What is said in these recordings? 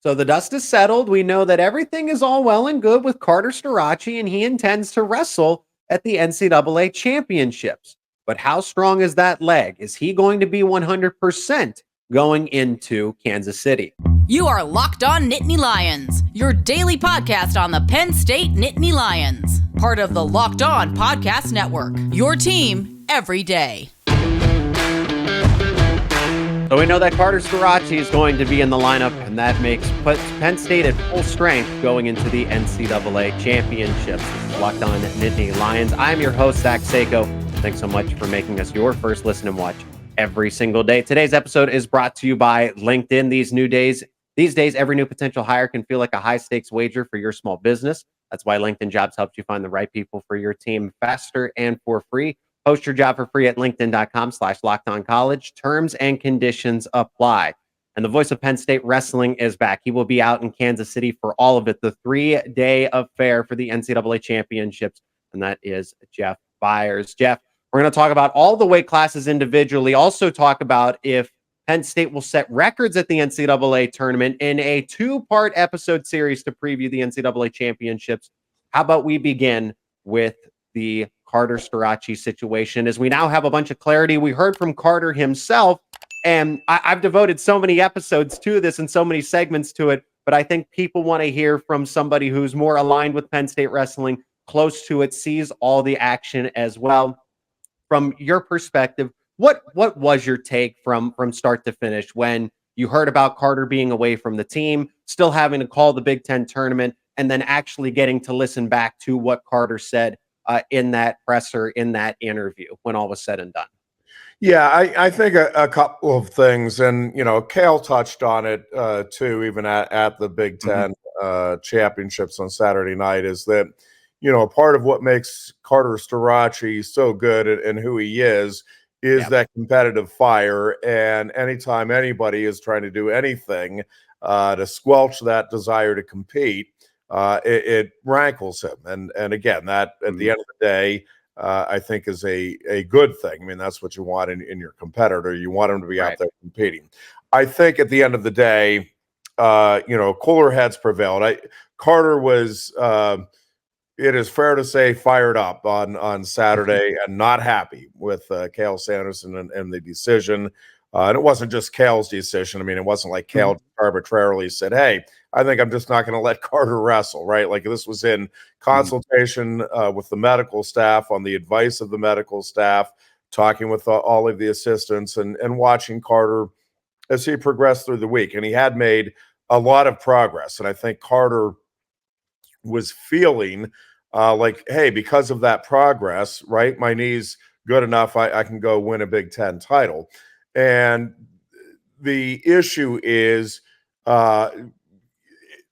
So the dust is settled. We know that everything is all well and good with Carter Starocci, and he intends to wrestle at the NCAA championships. But how strong is that leg? Is he going to be 100% going into Kansas City? You are Locked On Nittany Lions, your daily podcast on the Penn State Nittany Lions. Part of the Locked On Podcast Network, your team every day. So we know that Carter Starocci is going to be in the lineup, and that puts Penn State at full strength going into the NCAA championships. This is Locked On Nittany Lions. I'm your host, Zach Seyko. Thanks so much for making us your first listen and watch every single day. Today's episode is brought to you by LinkedIn. These days, every new potential hire can feel like a high-stakes wager for your small business. That's why LinkedIn Jobs helps you find the right people for your team faster and for free. Post your job for free at linkedin.com/lockedoncollege. Terms and conditions apply. And the voice of Penn State wrestling is back. He will be out in Kansas City for all of it, the 3-day affair for the NCAA championships. And that is Jeff Byers. Jeff, we're going to talk about all the weight classes individually. Also talk about if Penn State will set records at the NCAA tournament in a 2-part episode series to preview the NCAA championships. How about we begin with the Carter Starocci situation, as we now have a bunch of clarity. We heard from Carter himself, and I've devoted so many episodes to this and so many segments to it, but I think people want to hear from somebody who's more aligned with Penn State wrestling, close to it, sees all the action as well. From your perspective, what was your take from start to finish when you heard about Carter being away from the team, still having to call the Big Ten tournament, and then actually getting to listen back to what Carter said in that presser, in that interview, when all was said and done? Yeah, I think a couple of things, and Kale touched on it too, even at the Big Ten championships on Saturday night, is that part of what makes Carter Starocci so good and who he is that competitive fire, and anytime anybody is trying to do anything to squelch that desire to compete, it rankles him. And again, that at the end of the day, I think is a good thing. I mean, that's what you want in your competitor. You want him to be out there competing. I think at the end of the day, cooler heads prevailed. Carter was, it is fair to say, fired up on Saturday and not happy with Cale Sanderson and the decision. And it wasn't just Cale's decision. I mean, it wasn't like Cale arbitrarily said, hey, I think I'm just not going to let Carter wrestle, right? Like, this was in consultation with the medical staff, on the advice of the medical staff, talking with all of the assistants and watching Carter as he progressed through the week. And he had made a lot of progress. And I think Carter was feeling like, hey, because of that progress, right, my knee's good enough, I can go win a Big Ten title. And the issue is,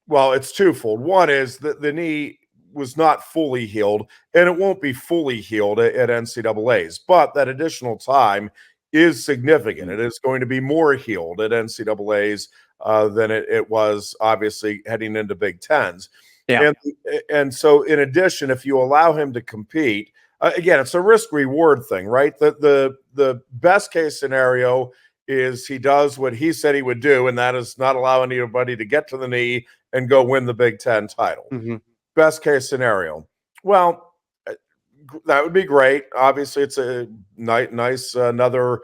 it's twofold. One is that the knee was not fully healed, and it won't be fully healed at NCAAs, but that additional time is significant. It is going to be more healed at NCAAs than it was, obviously, heading into Big Tens. Yeah. And so, in addition, if you allow him to compete, again, it's a risk-reward thing, right? The best case scenario is he does what he said he would do, and that is not allow anybody to get to the knee and go win the Big Ten title. Best case scenario. Well, that would be great. Obviously, it's a nice another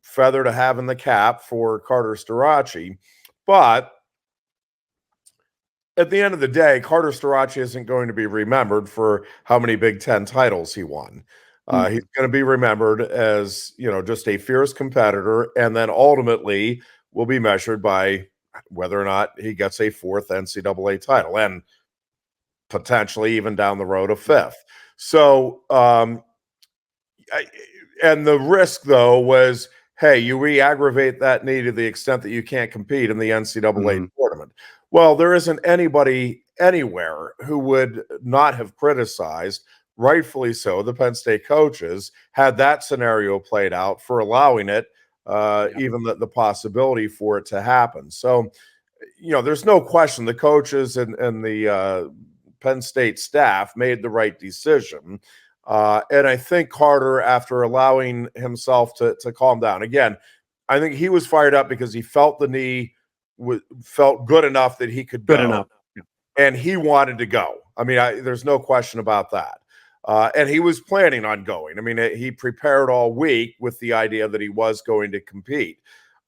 feather to have in the cap for Carter Starocci. But at the end of the day, Carter Starocci isn't going to be remembered for how many Big Ten titles he won. He's going to be remembered as, just a fierce competitor, and then ultimately will be measured by whether or not he gets a 4th NCAA title, and potentially even down the road a 5th. So, and the risk, though, was, hey, you re-aggravate that knee to the extent that you can't compete in the NCAA tournament. Well, there isn't anybody anywhere who would not have criticized, rightfully so, the Penn State coaches, had that scenario played out, for allowing it, even the possibility for it to happen. So, there's no question the coaches and the Penn State staff made the right decision. And I think Carter, after allowing himself to calm down, again, I think he was fired up because he felt the knee felt good enough that he could Good go. enough. And he wanted to go. I mean, there's no question about that. And he was planning on going. I mean, he prepared all week with the idea that he was going to compete.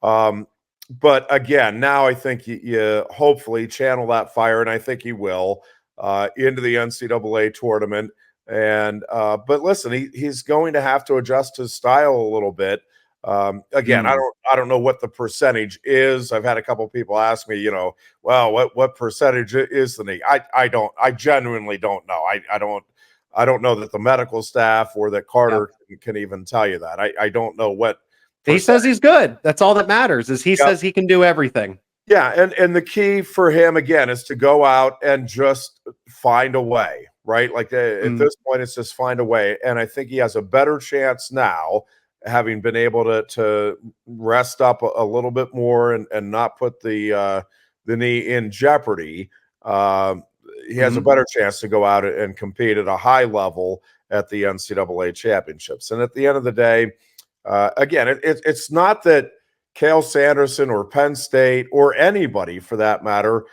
But again, now I think you hopefully channel that fire, and I think he will, into the NCAA tournament. And but listen, he's going to have to adjust his style a little bit. Again, I don't know what the percentage is. I've had a couple of people ask me, well, what percentage is the knee? I genuinely don't know. I don't know that the medical staff or that Carter can even tell you that. I don't know what he says he's good. That's all that matters is he says he can do everything. Yeah. And the key for him, again, is to go out and just find a way, right? Like at this point, it's just find a way. And I think he has a better chance now, having been able to rest up a little bit more and not put the knee in jeopardy. He has a better chance to go out and compete at a high level at the NCAA championships. And at the end of the day, again, it's not that Cael Sanderson or Penn State or anybody for that matter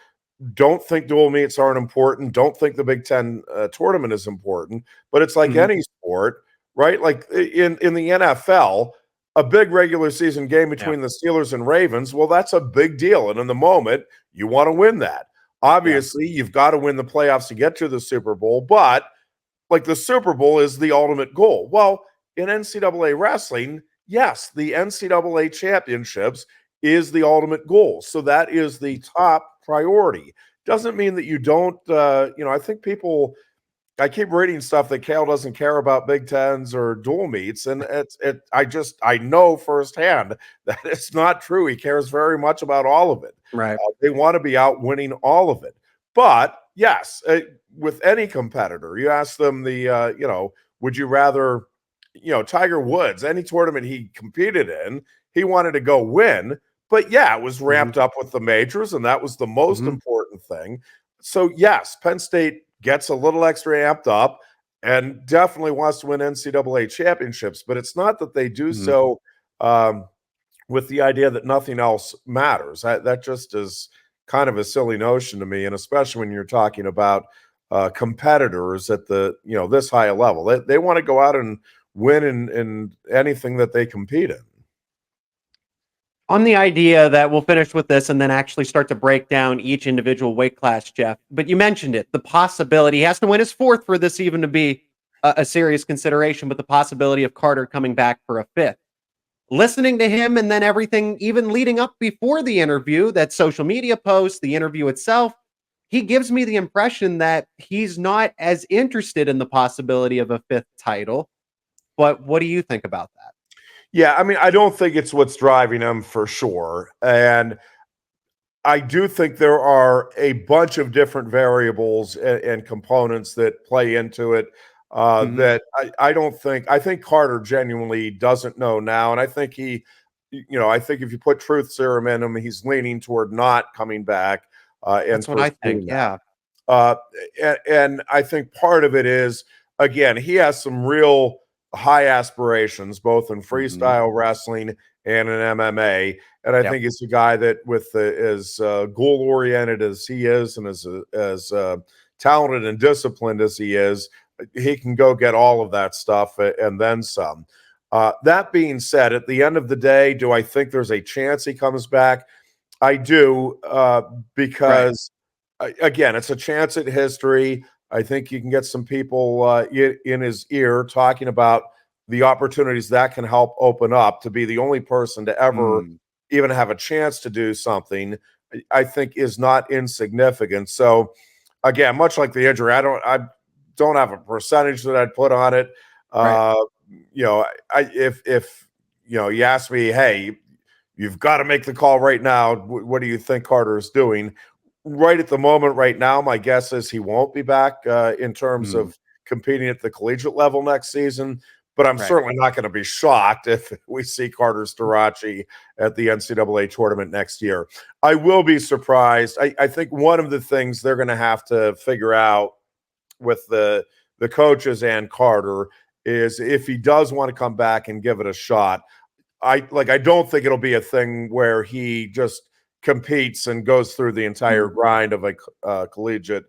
don't think dual meets aren't important, don't think the Big Ten tournament is important, but it's like any sport, right? Like in the NFL, a big regular season game between the Steelers and Ravens, well, that's a big deal. And in the moment, you want to win that. Obviously, you've got to win the playoffs to get to the Super Bowl, but like the Super Bowl is the ultimate goal. Well, in NCAA wrestling, yes, the NCAA championships is the ultimate goal. So that is the top priority. Doesn't mean that you don't, I think I keep reading stuff that Cael doesn't care about Big Tens or dual meets. And I know firsthand that it's not true. He cares very much about all of it. Right. They want to be out winning all of it. But yes, with any competitor, you ask them would you rather, Tiger Woods, any tournament he competed in, he wanted to go win. But yeah, it was ramped up with the majors, and that was the most important thing. So yes, Penn State gets a little extra amped up and definitely wants to win NCAA championships. But it's not that they do so with the idea that nothing else matters. That just is kind of a silly notion to me, and especially when you're talking about competitors at the this high a level. They want to go out and win in anything that they compete in. On the idea that we'll finish with this and then actually start to break down each individual weight class, Jeff, but you mentioned it, the possibility, he has to win his fourth for this even to be a serious consideration, but the possibility of Carter coming back for a fifth. Listening to him and then everything even leading up before the interview, that social media post, the interview itself, he gives me the impression that he's not as interested in the possibility of a fifth title. But what do you think about that? Yeah, I mean, I don't think it's what's driving him for sure. And I do think there are a bunch of different variables and components that play into it that I think Carter genuinely doesn't know now. And I think I think if you put truth serum in him, he's leaning toward not coming back. That's what I think, yeah. And I think part of it is, again, he has some real high aspirations, both in freestyle wrestling and in MMA. And I think he's a guy that, with as goal-oriented as he is and as talented and disciplined as he is, he can go get all of that stuff and then some. That being said, at the end of the day, do I think there's a chance he comes back? I do, because, again, it's a chance at history. I think you can get some people in his ear talking about the opportunities that can help open up. To be the only person to ever even have a chance to do something, I think is not insignificant. So, again, much like the injury, I don't have a percentage that I'd put on it. If you ask me, hey, you've got to make the call right now, what do you think Carter is doing? Right at the moment, right now, my guess is he won't be back in terms of competing at the collegiate level next season. But I'm certainly not going to be shocked if we see Carter Starocci at the NCAA tournament next year. I will be surprised. I think one of the things they're going to have to figure out with the coaches and Carter is if he does want to come back and give it a shot. I don't think it'll be a thing where he just competes and goes through the entire grind of a collegiate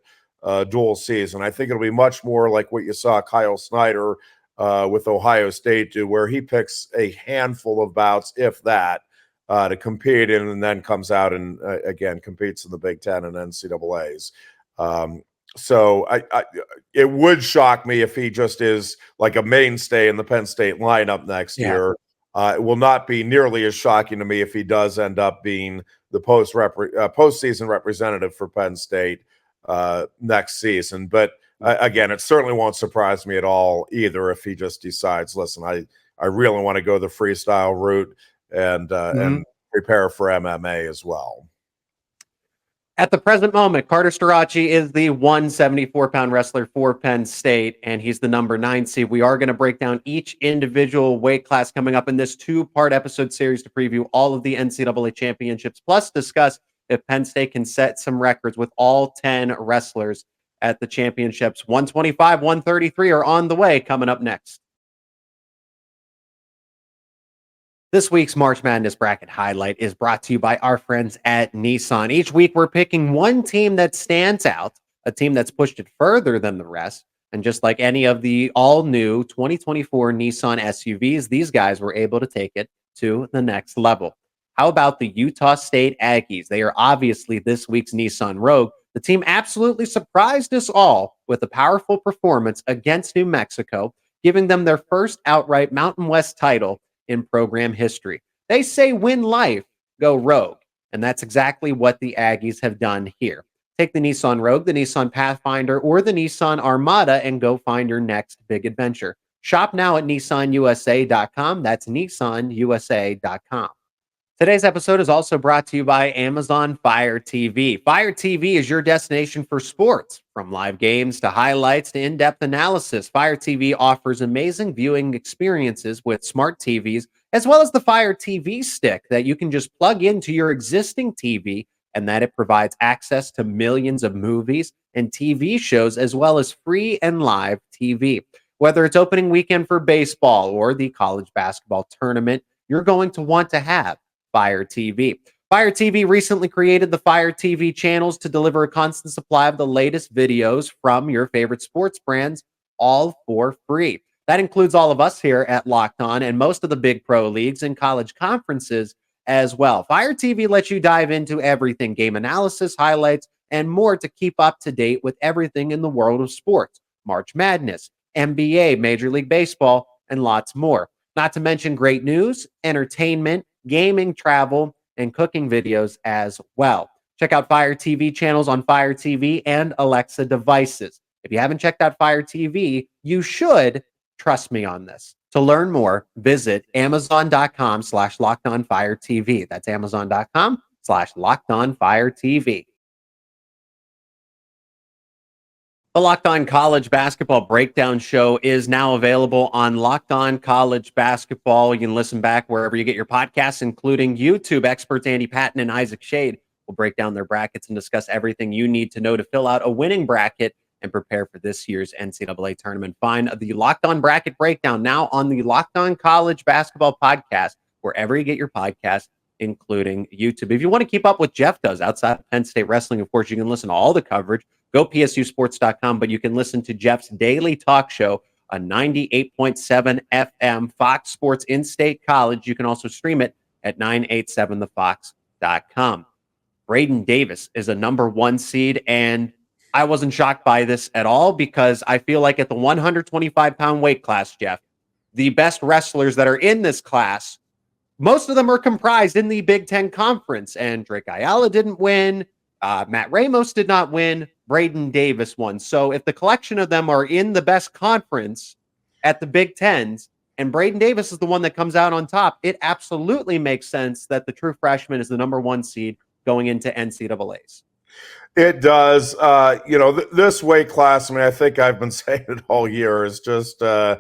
dual season. I think it'll be much more like what you saw Kyle Snyder with Ohio State do, where he picks a handful of bouts, if that, to compete in, and then comes out and again competes in the Big Ten and NCAAs. So it would shock me if he just is like a mainstay in the Penn State lineup next year. It will not be nearly as shocking to me if he does end up being the postseason representative for Penn State next season. But again, it certainly won't surprise me at all either if he just decides, listen, I really want to go the freestyle route and prepare for MMA as well. At the present moment, Carter Starocci is the 174-pound wrestler for Penn State, and he's the number 9 seed. We are going to break down each individual weight class coming up in this 2-part episode series to preview all of the NCAA championships, plus discuss if Penn State can set some records with all 10 wrestlers at the championships. 125, 133 are on the way coming up next. This week's March Madness bracket highlight is brought to you by our friends at Nissan. Each week, we're picking one team that stands out, a team that's pushed it further than the rest. And just like any of the all-new 2024 Nissan SUVs, these guys were able to take it to the next level. How about the Utah State Aggies? They are obviously this week's Nissan Rogue. The team absolutely surprised us all with a powerful performance against New Mexico, giving them their first outright Mountain West title in program history. They say win life, go Rogue. And that's exactly what the Aggies have done here. Take the Nissan Rogue, the Nissan Pathfinder, or the Nissan Armada and go find your next big adventure. Shop now at nissanusa.com. That's nissanusa.com. Today's episode is also brought to you by Amazon Fire TV. Fire TV is your destination for sports. From live games to highlights to in-depth analysis, Fire TV offers amazing viewing experiences with smart TVs, as well as the Fire TV stick that you can just plug into your existing TV, and that it provides access to millions of movies and TV shows, as well as free and live TV. Whether it's opening weekend for baseball or the college basketball tournament, you're going to want to have Fire TV. Fire TV recently created the Fire TV channels to deliver a constant supply of the latest videos from your favorite sports brands, all for free. That includes all of us here at Locked On and most of the big pro leagues and college conferences as well. Fire TV lets you dive into everything, game analysis, highlights, and more to keep up to date with everything in the world of sports, March Madness, NBA, Major League Baseball, and lots more. Not to mention great news, entertainment, gaming, travel, and cooking videos as well. Check out Fire TV channels on Fire TV and Alexa devices. If you haven't checked out Fire TV, you should. Trust me on this. To learn more, visit amazon.com/LockedOnFireTV. That's amazon.com/LockedOnFireTV. The Locked On College Basketball Breakdown Show is now available on Locked On College Basketball. You can listen back wherever you get your podcasts, including YouTube. Experts Andy Patton and Isaac Shade will break down their brackets and discuss everything you need to know to fill out a winning bracket and prepare for this year's NCAA tournament. Find the Locked On Bracket Breakdown now on the Locked On College Basketball Podcast, wherever you get your podcast, including YouTube. If you want to keep up what Jeff does outside of Penn State wrestling, of course, you can listen to all the coverage. Go psusports.com, but you can listen to Jeff's daily talk show on 98.7 FM Fox Sports In-State College. You can also stream it at 987thefox.com. Braeden Davis is a number 1 seed, and I wasn't shocked by this at all because I feel like at the 125-pound weight class, Jeff, the best wrestlers that are in this class, most of them are comprised in the Big Ten Conference, and Drake Ayala didn't win. Matt Ramos did not win. Braeden Davis won. So if the collection of them are in the best conference at the Big Tens, and Braeden Davis is the one that comes out on top, it absolutely makes sense that the true freshman is the number 1 seed going into NCAAs. It does. This weight class, I think I've been saying it all year, is just, to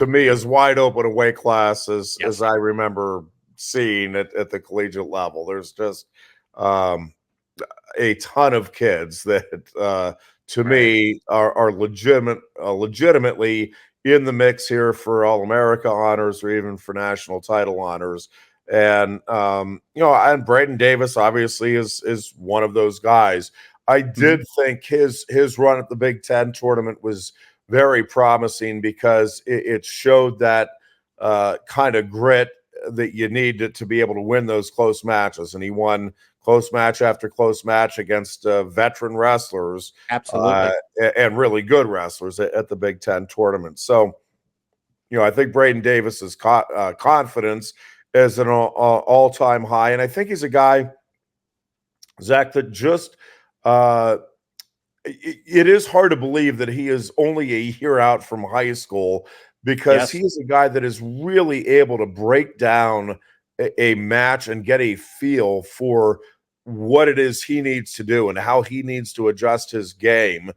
me, as wide open a weight class as I remember seeing at the collegiate level. There's just a ton of kids that, to me, are legitimately in the mix here for All-America honors or even for national title honors. And and Braeden Davis obviously is one of those guys. I did think his run at the Big Ten tournament was very promising because it showed that kind of grit that you need to be able to win those close matches. And he won close match after close match against veteran wrestlers, Absolutely. and really good wrestlers at the Big Ten tournament. So, I think Braeden Davis's confidence is an all-time high. And I think he's a guy, Zach, that just it is hard to believe that he is only a year out from high school, because he is a guy that is really able to break down a match and get a feel for what it is he needs to do and how he needs to adjust his game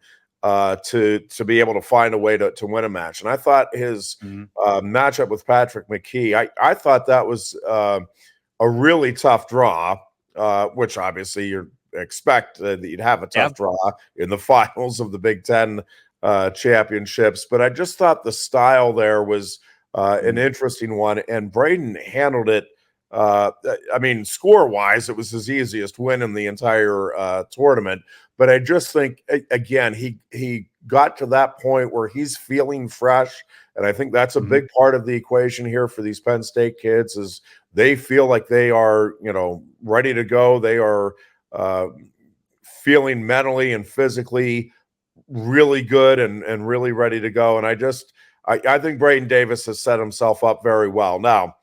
to be able to find a way to win a match. And I thought his matchup with Patrick McKee, I thought that was a really tough draw, which obviously you expect that you'd have a tough draw in the finals of the Big Ten championships. But I just thought the style there was an interesting one, and Braeden handled it. Score-wise, it was his easiest win in the entire tournament. But I just think, again, he got to that point where he's feeling fresh, and I think that's a big part of the equation here for these Penn State kids, is they feel like they are, ready to go. They are feeling mentally and physically really good and really ready to go. And I think Braeden Davis has set himself up very well. Now,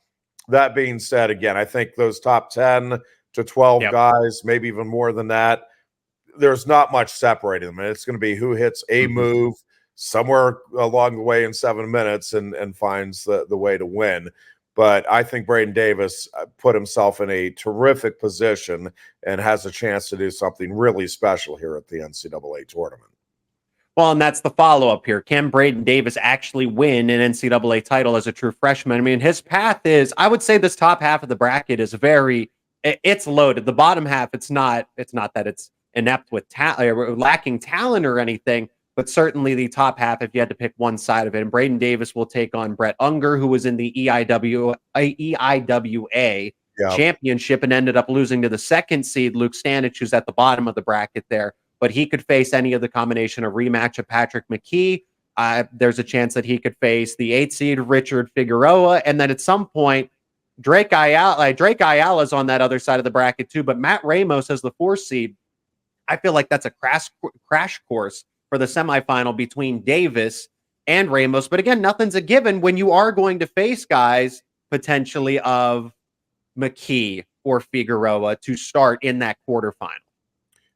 that being said, again, I think those top 10 to 12 guys, maybe even more than that, there's not much separating them. And it's going to be who hits a move somewhere along the way in 7 minutes and finds the way to win. But I think Braeden Davis put himself in a terrific position and has a chance to do something really special here at the NCAA tournament. Well, and that's the follow-up here. Can Braeden Davis actually win an NCAA title as a true freshman? I mean, his path is, I would say this top half of the bracket is it's loaded. The bottom half, it's not that it's inept with talent or lacking talent or anything, but certainly the top half, if you had to pick one side of it, and Braeden Davis will take on Brett Unger, who was in the EIWA championship and ended up losing to the second seed, Luke Stanich, who's at the bottom of the bracket there. But he could face any of the combination of rematch of Patrick McKee. There's a chance that he could face the 8th seed Richard Figueroa. And then at some point, Drake Ayala's on that other side of the bracket too. But Matt Ramos as the 4th seed, I feel like that's a crash course for the semifinal between Davis and Ramos. But again, nothing's a given when you are going to face guys potentially of McKee or Figueroa to start in that quarterfinal.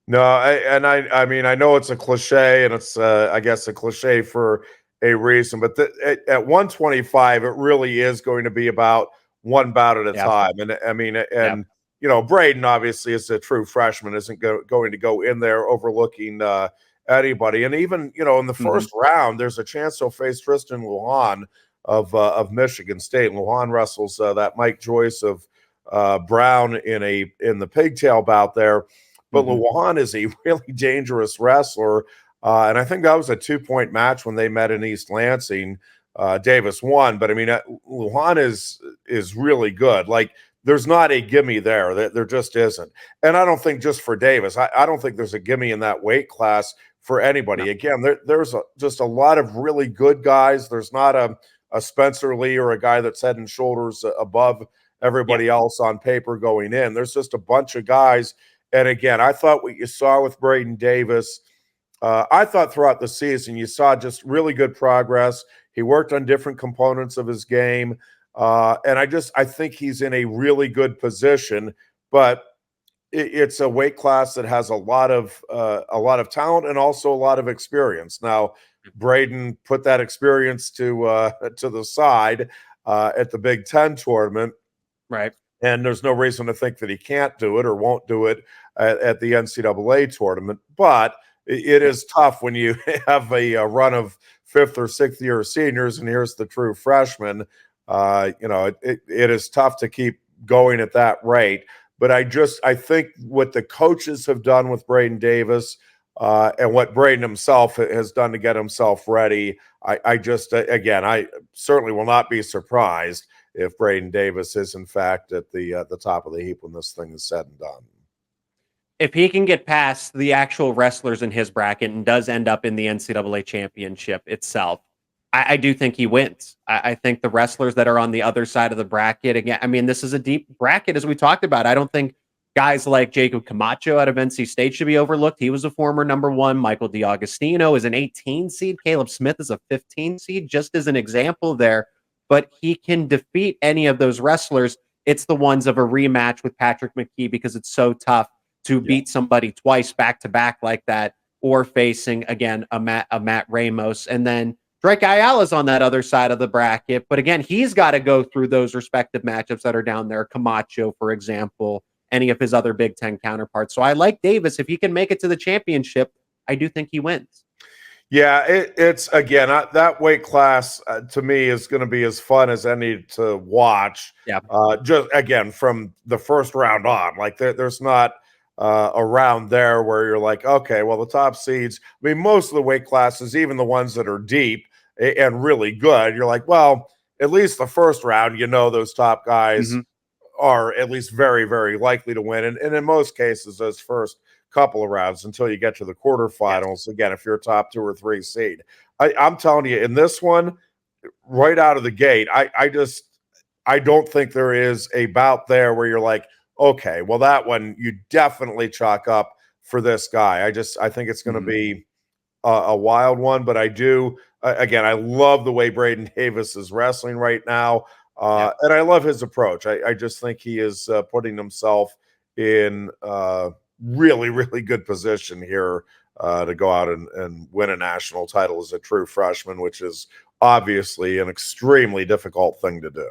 No, I know it's a cliche, and it's I guess a cliche for a reason. But at 125, it really is going to be about one bout at a time. And Braeden obviously is a true freshman, isn't going to go in there overlooking anybody. And even in the first round, there's a chance he'll face Tristan Lujan of Michigan State. Lujan wrestles that Mike Joyce of Brown in the pigtail bout there. But Lujan is a really dangerous wrestler, and I think that was a 2-point match when they met in East Lansing. Davis won, but I mean, Lujan is really good. Like, there's not a gimme there. There just isn't. And I don't think just for Davis. I don't think there's a gimme in that weight class for anybody. No. Again, there's just a lot of really good guys. There's not a Spencer Lee or a guy that's head and shoulders above everybody else on paper going in. There's just a bunch of guys. And again, I thought what you saw with Braeden Davis, I thought throughout the season, you saw just really good progress. He worked on different components of his game. And I think he's in a really good position, but it's a weight class that has a lot of talent and also a lot of experience. Now, Braeden put that experience to the side at the Big Ten tournament. Right. And there's no reason to think that he can't do it or won't do it at the NCAA tournament. But it is tough when you have a run of 5th or 6th year seniors, and here's the true freshman. It is tough to keep going at that rate. But I think what the coaches have done with Braeden Davis and what Braeden himself has done to get himself ready, I certainly will not be surprised if Braeden Davis is in fact at the top of the heap when this thing is said and done. If he can get past the actual wrestlers in his bracket and does end up in the NCAA championship itself, I do think he wins. I think the wrestlers that are on the other side of the bracket, again, I mean, this is a deep bracket, as we talked about. I don't think guys like Jacob Camacho out of NC State should be overlooked. He was a former number one. Michael DiAugustino is an 18 seed. Caleb Smith is a 15 seed, just as an example there. But he can defeat any of those wrestlers. It's the ones of a rematch with Patrick McKee because it's so tough to beat somebody twice back to back like that, or facing again a Matt Ramos. And then Drake Ayala's on that other side of the bracket, but again, he's got to go through those respective matchups that are down there. Camacho, for example, any of his other Big Ten counterparts. So I like Davis. If he can make it to the championship, I do think he wins. Yeah, it's again, that weight class to me is going to be as fun as any to watch. Yeah. Just again, from the first round on, like there's not a round there where you're like, okay, well, the top seeds, I mean, most of the weight classes, even the ones that are deep and really good, you're like, well, at least the first round, those top guys are at least very, very likely to win. And in most cases, those first couple of rounds until you get to the quarterfinals, again, if you're a top 2 or 3 seed. I'm telling you, in this one, right out of the gate, I don't think there is a bout there where you're like, okay, well, that one you definitely chalk up for this guy. I think it's going to be a wild one, but I do, again, I love the way Braeden Davis is wrestling right now, and I love his approach. I just think he is putting himself in really, really good position here to go out and win a national title as a true freshman, which is obviously an extremely difficult thing to do.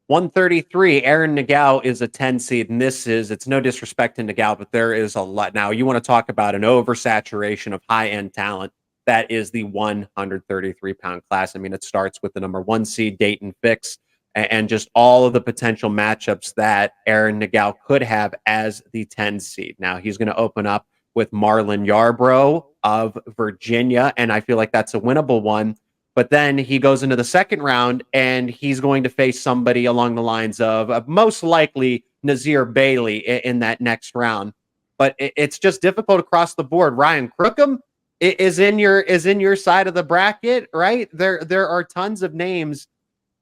133, Aaron Nagao is a 10 seed, and it's no disrespect to Nagao, but there is a lot. Now, you want to talk about an oversaturation of high-end talent. That is the 133-pound class. I mean, it starts with the number 1 seed, Dayton Fix, and just all of the potential matchups that Aaron Nagao could have as the 10 seed. Now, he's going to open up with Marlon Yarbrough of Virginia, and I feel like that's a winnable one. But then he goes into the second round, and he's going to face somebody along the lines of most likely Nazir Bailey in that next round. But it's just difficult across the board. Ryan Crookham is in your side of the bracket, right? There are tons of names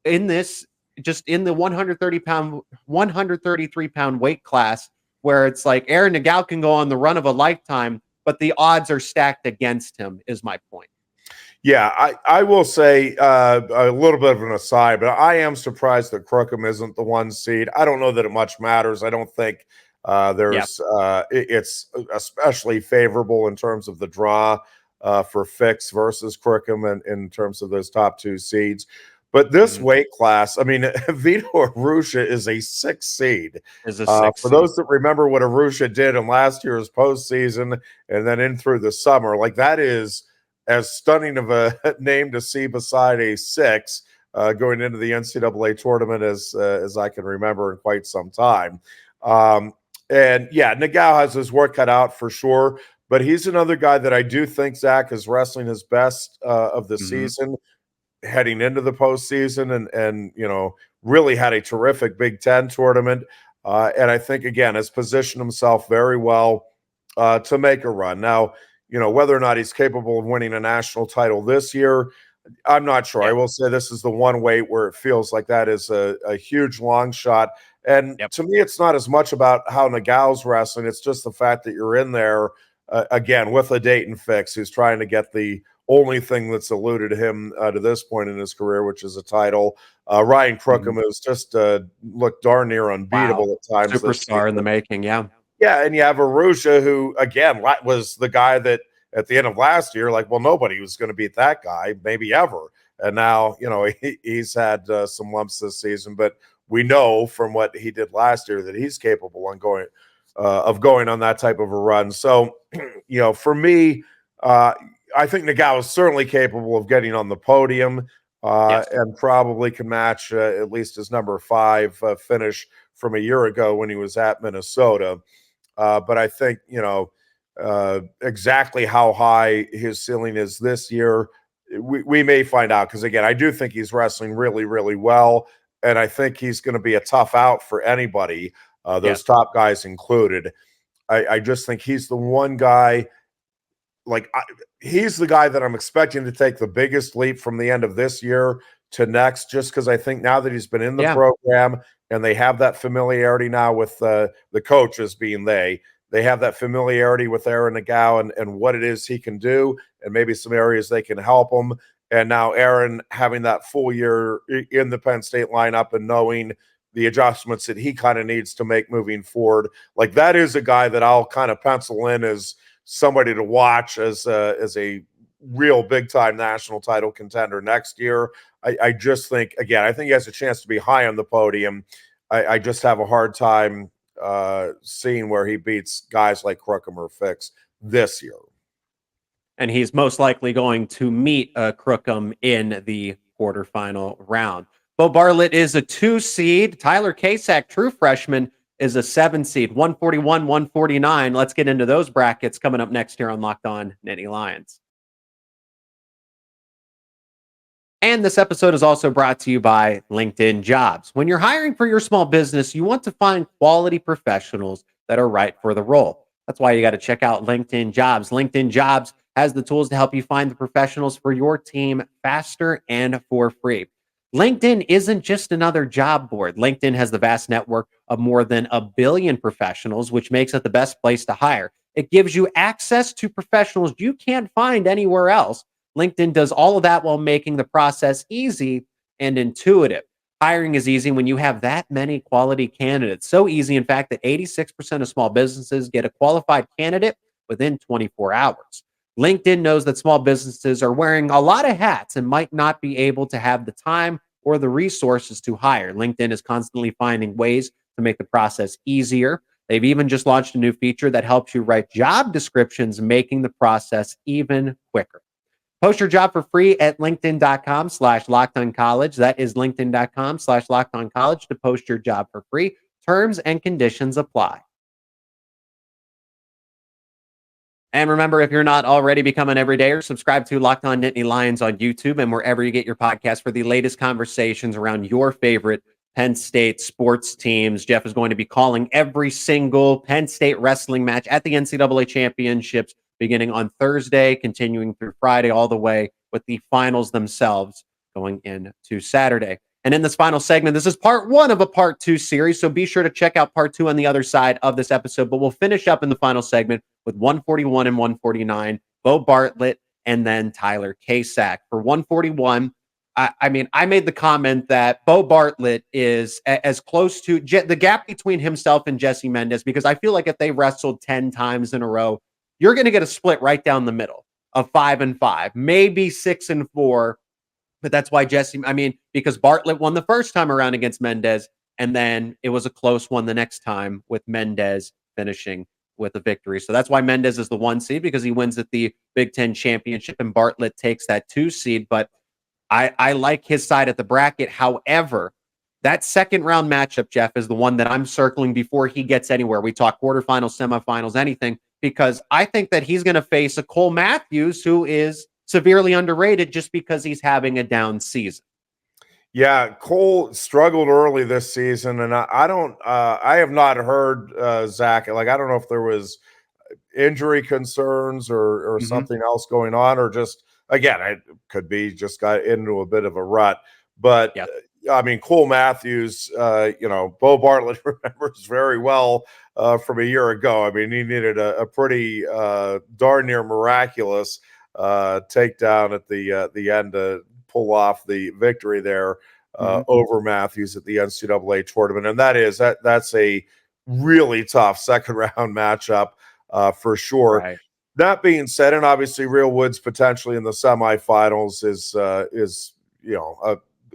in this, just in the 133-pound weight class, where it's like Aaron Nagao can go on the run of a lifetime, but the odds are stacked against him, is my point. Yeah, I will say a little bit of an aside, but I am surprised that Crookham isn't the 1 seed. I don't know that it much matters. I don't think it's especially favorable in terms of the draw for Fix versus Crookham in terms of those top 2 seeds. But this weight class, I mean, Vito Arusha is a 6 seed. For those that remember what Arusha did in last year's postseason and then in through the summer, like that is as stunning of a name to see beside a 6 going into the NCAA tournament as I can remember in quite some time. And yeah, Nagao has his work cut out for sure, but he's another guy that I do think, Zach, is wrestling his best of the season heading into the postseason and really had a terrific Big Ten tournament. And I think, again, has positioned himself very well to make a run. Now, whether or not he's capable of winning a national title this year, I'm not sure. I will say this is the one weight where it feels like that is a huge long shot. And to me, it's not as much about how Nagao's wrestling. It's just the fact that you're in there, again, with a Dayton Fix who's trying to get the only thing that's eluded him to this point in his career, which is a title. Ryan Crookham has just looked darn near unbeatable at times. Superstar in the making, Yeah, and you have Arusha, who, again, was the guy that at the end of last year, like, well, nobody was going to beat that guy, maybe ever. And now, he's had some lumps this season, but we know from what he did last year that he's capable of going on that type of a run. So, for me, I think Nagao is certainly capable of getting on the podium and probably can match at least his number 5 finish from a year ago when he was at Minnesota. But I think, exactly how high his ceiling is this year we may find out, because again, I do think he's wrestling really, really well, and I think he's going to be a tough out for anybody, those top guys included. I just think he's the one guy. He's the guy that I'm expecting to take the biggest leap from the end of this year to next, just because I think now that he's been in the program and they have that familiarity now with the coaches being they have that familiarity with Aaron Nagao and what it is he can do, and maybe some areas they can help him. And now Aaron having that full year in the Penn State lineup and knowing the adjustments that he kind of needs to make moving forward. Like, that is a guy that I'll kind of pencil in as somebody to watch as a real big time national title contender next year. I just think, again, I think he has a chance to be high on the podium. I just have a hard time seeing where he beats guys like Crookham or Fix this year. And he's most likely going to meet Crookham in the quarterfinal round. Beau Bartlett is a 2 seed. Tyler Kasak, true freshman, is a 7 seed. 141, 149. Let's get into those brackets coming up next here on Locked On Nittany Lions. And this episode is also brought to you by LinkedIn Jobs. When you're hiring for your small business, you want to find quality professionals that are right for the role. That's why you got to check out LinkedIn Jobs. LinkedIn Jobs has the tools to help you find the professionals for your team faster and for free. LinkedIn isn't just another job board. LinkedIn has the vast network of more than 1 billion professionals, which makes it the best place to hire. It gives you access to professionals you can't find anywhere else. LinkedIn does all of that while making the process easy and intuitive. Hiring is easy when you have that many quality candidates. So easy, in fact, that 86% of small businesses get a qualified candidate within 24 hours. LinkedIn knows that small businesses are wearing a lot of hats and might not be able to have the time or the resources to hire. LinkedIn is constantly finding ways to make the process easier. They've even just launched a new feature that helps you write job descriptions, making the process even quicker. Post your job for free at linkedin.com/lockedoncollege. That is linkedin.com/lockedoncollege to post your job for free. Terms and conditions apply. And remember, if you're not already, become an everydayer. Subscribe to Locked On Nittany Lions on YouTube and wherever you get your podcast for the latest conversations around your favorite Penn State sports teams. Jeff is going to be calling every single Penn State wrestling match at the NCAA championships beginning on Thursday, continuing through Friday, all the way with the finals themselves going into Saturday. And in this final segment, this is part 1 of a part 2 series, so be sure to check out part 2 on the other side of this episode. But we'll finish up in the final segment with 141 and 149, Beau Bartlett, and then Tyler Kasak. For 141, I made the comment that Beau Bartlett is as close to the gap between himself and Jesse Mendez, because I feel like if they wrestled 10 times in a row, you're going to get a split right down the middle of 5-5, maybe 6-4. But that's why because Bartlett won the first time around against Mendez, and then it was a close one the next time with Mendez finishing with a victory. So that's why Mendez is the 1 seed, because he wins at the Big Ten championship, and Bartlett takes that 2 seed. But I like his side at the bracket. However, that second round matchup, Jeff, is the one that I'm circling before he gets anywhere. We talk quarterfinals, semifinals, anything, because I think that he's going to face a Cole Matthews who is severely underrated just because he's having a down season. Yeah, Cole struggled early this season, and I have not heard Zach. Like, I don't know if there was injury concerns or something else going on, or just, again, it could be just got into a bit of a rut. But Cole Matthews, Beau Bartlett remembers very well from a year ago. I mean, he needed a pretty darn near miraculous takedown at the end to pull off the victory there over Matthews at the NCAA tournament. And that's a really tough second round matchup for sure. Right. That being said, and obviously Real Woods potentially in the semifinals is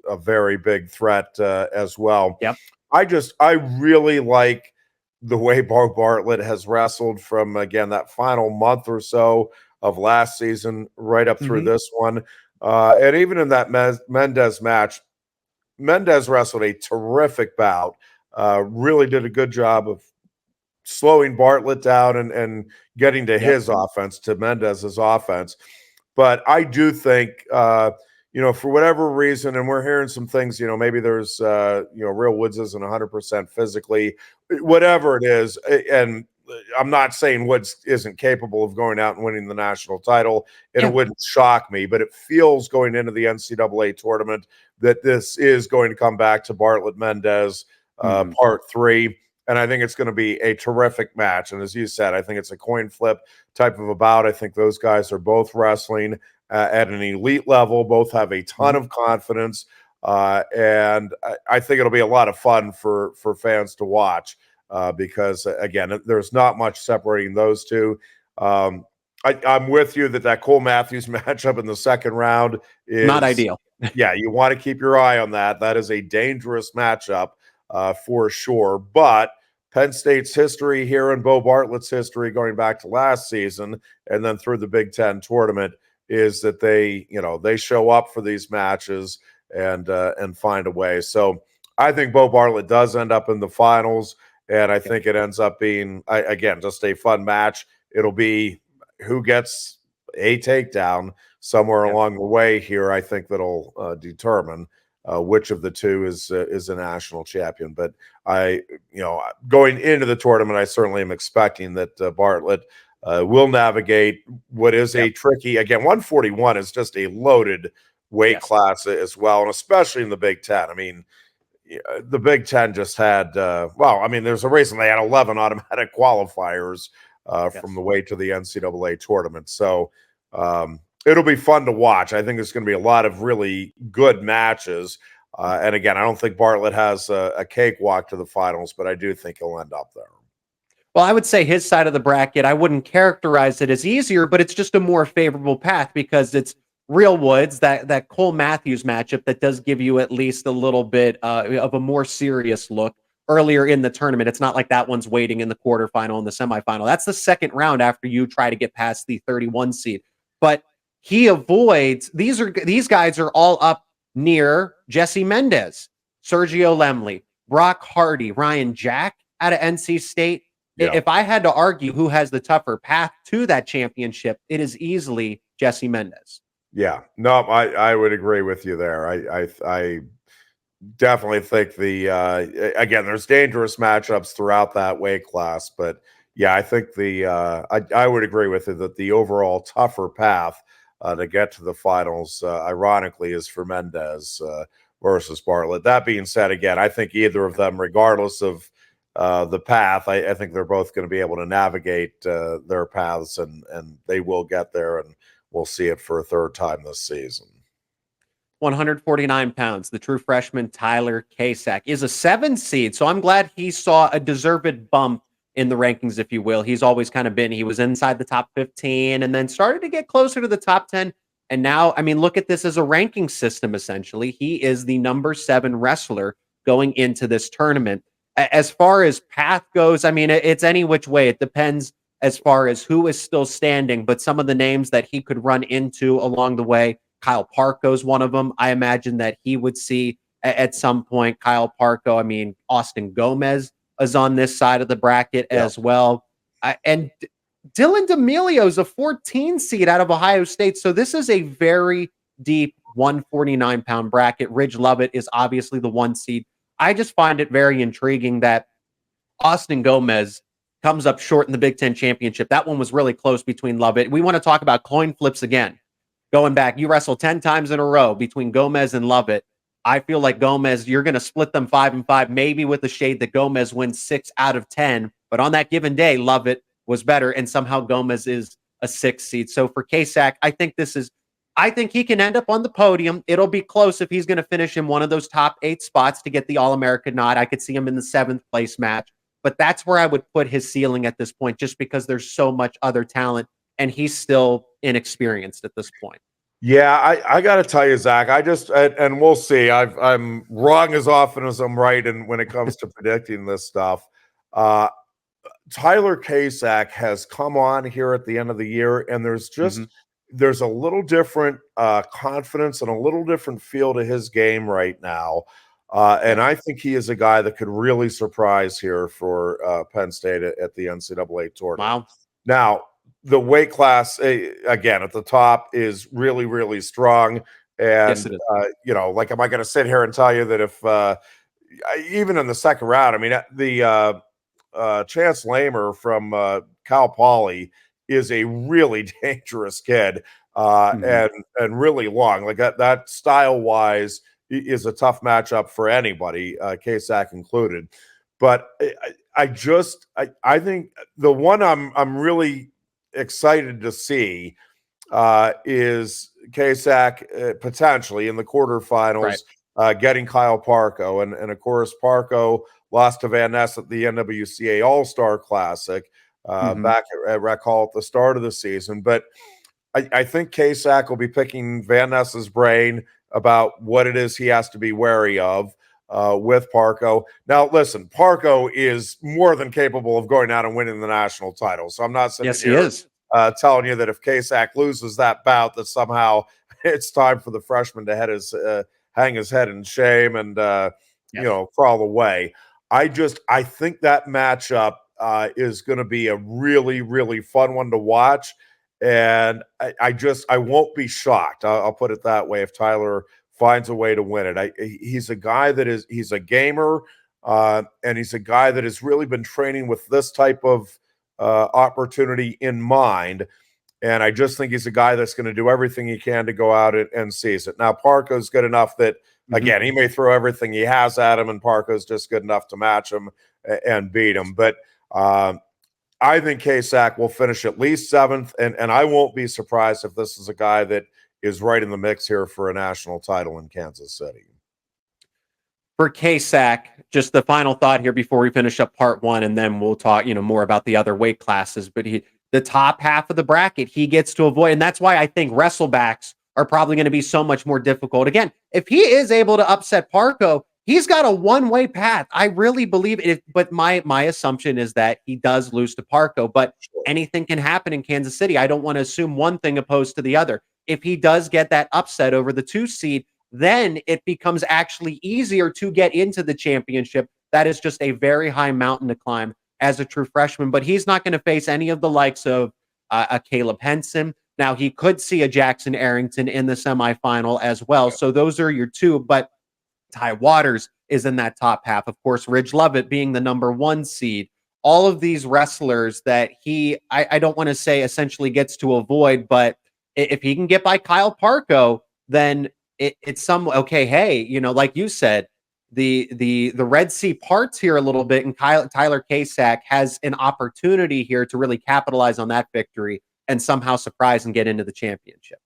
a very big threat as well. Yep. I really like the way Beau Bartlett has wrestled from, again, that final month or so of last season right up through this one. And even in that Mendez match, Mendez wrestled a terrific bout, really did a good job of slowing Bartlett down and getting to his offense, to Mendez's offense. But I do think, for whatever reason, and we're hearing some things, maybe there's, Real Woods isn't 100% physically, whatever it is. And I'm not saying Woods isn't capable of going out and winning the national title, and it wouldn't shock me, but it feels going into the NCAA tournament that this is going to come back to Bartlett Mendez part 3. And I think it's going to be a terrific match. And as you said, I think it's a coin flip type of a bout. I think those guys are both wrestling at an elite level, both have a ton of confidence. And I think it'll be a lot of fun for fans to watch because, again, there's not much separating those two. I'm with you that Cole Matthews matchup in the second round is not ideal. Yeah, you want to keep your eye on that. That is a dangerous matchup. For sure. But Penn State's history here and Beau Bartlett's history going back to last season and then through the Big Ten tournament is that they show up for these matches and find a way. So I think Beau Bartlett does end up in the finals, and I think it ends up being, again, just a fun match. It'll be who gets a takedown somewhere along the way here. I think that'll determine which of the two is a national champion. But going into the tournament, I certainly am expecting that Bartlett will navigate what is a tricky, again, 141 is just a loaded weight class as well, and especially in the Big Ten. I mean, the Big Ten just had, there's a reason they had 11 automatic qualifiers from the way to the NCAA tournament. So, it'll be fun to watch. I think there's going to be a lot of really good matches. And again, I don't think Bartlett has a cakewalk to the finals, but I do think he'll end up there. Well, I would say his side of the bracket, I wouldn't characterize it as easier, but it's just a more favorable path because it's Real Woods, that Cole Matthews matchup that does give you at least a little bit of a more serious look earlier in the tournament. It's not like that one's waiting in the quarterfinal and the semifinal. That's the second round after you try to get past the 31 seed. But he avoids, these guys are all up near Jesse Mendez, Sergio Lemley, Brock Hardy, Ryan Jack out of NC State. Yeah. If I had to argue who has the tougher path to that championship, it is easily Jesse Mendez. Yeah, no, I would agree with you there. I definitely think again, there's dangerous matchups throughout that weight class, but yeah, I think I would agree with you that the overall tougher path to get to the finals, ironically, is for Mendez versus Bartlett. That being said, again, I think either of them, regardless of the path, I think they're both going to be able to navigate their paths, and they will get there, and we'll see it for a third time this season. 149 pounds. The true freshman Tyler Kasak is a 7 seed, so I'm glad he saw a deserved bump in the rankings, if you will. He's always kind of been, he was inside the top 15 and then started to get closer to the top 10. And now, I mean, look at this as a ranking system, essentially. He is the number 7 wrestler going into this tournament. As far as path goes, I mean, it's any which way. It depends as far as who is still standing, but some of the names that he could run into along the way, Kyle Parko's one of them. I imagine that he would see at some point Kyle Parko. I mean, Austin Gomez is on this side of the bracket as well. And Dylan D'Amelio is a 14 seed out of Ohio State. So this is a very deep 149-pound bracket. Ridge Lovett is obviously the 1 seed. I just find it very intriguing that Austin Gomez comes up short in the Big Ten championship. That one was really close between Lovett. We want to talk about coin flips again. Going back, you wrestle 10 times in a row between Gomez and Lovett. I feel like Gomez, you're going to split them 5 and 5, maybe with the shade that Gomez wins 6 out of 10. But on that given day, Lovett was better, and somehow Gomez is a 6 seed. So for Kasak, I think he can end up on the podium. It'll be close if he's going to finish in one of those top 8 spots to get the All-American nod. I could see him in the 7th place match. But that's where I would put his ceiling at this point, just because there's so much other talent, and he's still inexperienced at this point. Yeah, I got to tell you, Zach, and we'll see. I'm wrong as often as I'm right when it comes to predicting this stuff. Tyler Kasak has come on here at the end of the year, and there's just there's a little different confidence and a little different feel to his game right now. And I think he is a guy that could really surprise here for Penn State at the NCAA tournament. Wow. Now, the weight class, again, at the top is really, really strong. And, Yes, it is. like, am I going to sit here and tell you that if even in the second round, I mean, the Chance Lamer from Cal Poly is a really dangerous kid and really long. Like that style wise is a tough matchup for anybody, Kasak included. But I think the one I'm really excited to see is Kasak potentially in the quarterfinals getting Kyle Parko. And of course, Parko lost to Van Ness at the NWCA All-Star Classic back at Rec Hall at the start of the season. But I think Kasak will be picking Van Ness's brain about what it is he has to be wary of with Parko. Now, listen, Parko is more than capable of going out and winning the national title. So I'm not sitting here telling you that if Kasak loses that bout, that somehow it's time for the freshman to hang his head in shame and crawl away. I think that matchup is going to be a really, really fun one to watch. And I won't be shocked. I'll put it that way if Tyler finds a way to win it. He's a guy he's a gamer, and he's a guy that has really been training with this type of opportunity in mind. And I just think he's a guy that's going to do everything he can to go out and seize it. Now, Parko's good enough that, again, he may throw everything he has at him, and Parko's just good enough to match him and beat him. But I think Kasak will finish at least 7th, and I won't be surprised if this is a guy that is right in the mix here for a national title in Kansas City. For Kasak, just the final thought here before we finish up part 1, and then we'll talk, more about the other weight classes. But the top half of the bracket, he gets to avoid, and that's why I think wrestlebacks are probably going to be so much more difficult. Again, if he is able to upset Parko, he's got a one-way path. I really believe it. But my assumption is that he does lose to Parko. But anything can happen in Kansas City. I don't want to assume one thing opposed to the other. If he does get that upset over the 2 seed, then it becomes actually easier to get into the championship. That is just a very high mountain to climb as a true freshman. But he's not going to face any of the likes of a Caleb Henson. Now, he could see a Jackson Arrington in the semifinal as well. So those are your 2. But Ty Waters is in that top half. Of course, Ridge Lovett being the number 1 seed. All of these wrestlers that I don't want to say essentially gets to avoid, but if he can get by Kyle Parko, then it's hey, like you said, the Red Sea parts here a little bit, and Tyler Kasak has an opportunity here to really capitalize on that victory and somehow surprise and get into the championship.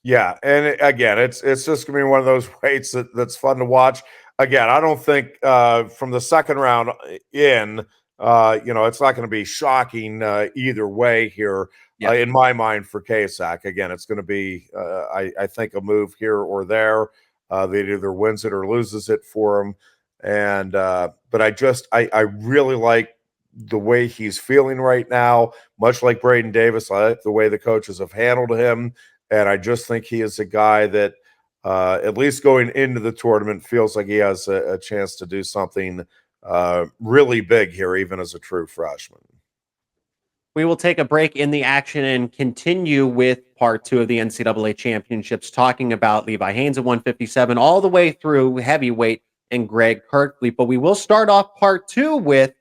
Yeah, and again, it's just gonna be one of those weights that's fun to watch. Again, I don't think from the second round in, it's not going to be shocking either way here in my mind for Kasak. Again, it's going to be, I think, a move here or there that either wins it or loses it for him. And but I really like the way he's feeling right now. Much like Braeden Davis, I like the way the coaches have handled him. And I just think he is a guy that, at least going into the tournament, feels like he has a chance to do something really big here, even as a true freshman. We will take a break in the action and continue with part 2 of the NCAA championships, talking about Levi Haines at 157 all the way through heavyweight and Greg Kerkvliet. But we will start off part 2 with,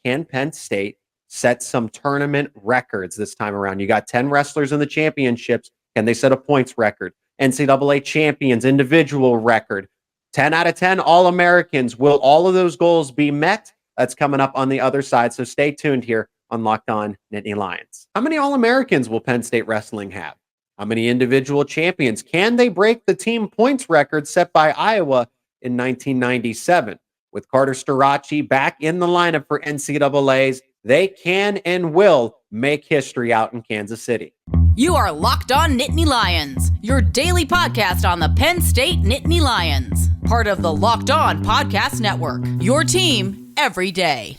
can Penn State set some tournament records this time around? You got 10 wrestlers in the championships. Can they set a points record? NCAA champions, individual record, 10 out of 10 All-Americans. Will all of those goals be met? That's coming up on the other side. So stay tuned here on Locked On Nittany Lions. How many All-Americans will Penn State wrestling have? How many individual champions? Can they break the team points record set by Iowa in 1997? With Carter Starocci back in the lineup for NCAAs, they can and will make history out in Kansas City. You are Locked On Nittany Lions, your daily podcast on the Penn State Nittany Lions. Part of the Locked On Podcast Network, your team every day.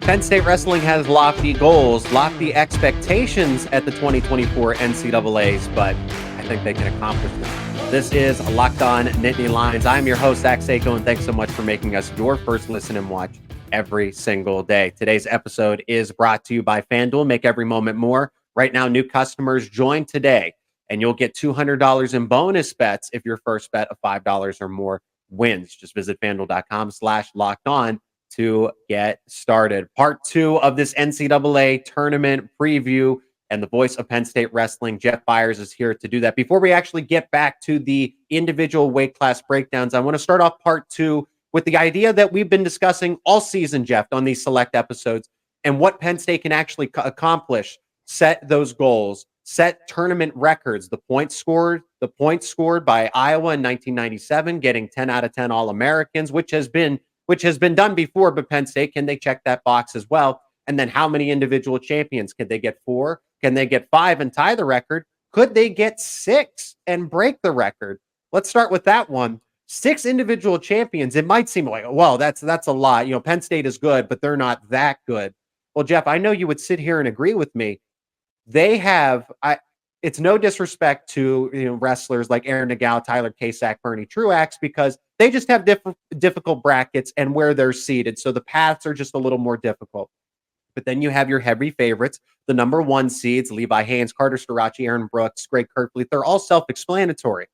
Penn State Wrestling has lofty goals, lofty expectations at the 2024 NCAAs, but I think they can accomplish them. This is Locked On Nittany Lions. I'm your host, Seyko, and thanks so much for making us your first listen and watch every single day. Today's episode is brought to you by FanDuel. Make every moment more. Right now, new customers join today, and you'll get $200 in bonus bets if your first bet of $5 or more wins. Just visit FanDuel.com/locked-on to get started. Part 2 of this NCAA tournament preview, and the voice of Penn State wrestling, Jeff Byers, is here to do that. Before we actually get back to the individual weight class breakdowns, I want to start off part 2 with the idea that we've been discussing all season, Jeff, on these select episodes, and what Penn State can actually accomplish. Set those goals, set tournament records. The points scored by Iowa in 1997, getting 10 out of 10 All-Americans, which has been done before, but Penn State, can they check that box as well? And then how many individual champions? Could they get 4? Can they get 5 and tie the record? Could they get 6 and break the record? Let's start with that one. 6 individual champions. It might seem like, well, that's a lot. You know, Penn State is good, but they're not that good. Well, Jeff, I know you would sit here and agree with me. They have, it's no disrespect to wrestlers like Aaron Nagao, Tyler Kasak, Bernie Truax, because they just have difficult brackets and where they're seated. So the paths are just a little more difficult. But then you have your heavy favorites, the number 1 seeds, Levi Haines, Carter Starocci, Aaron Brooks, Greg Kerkvliet. They're all self-explanatory.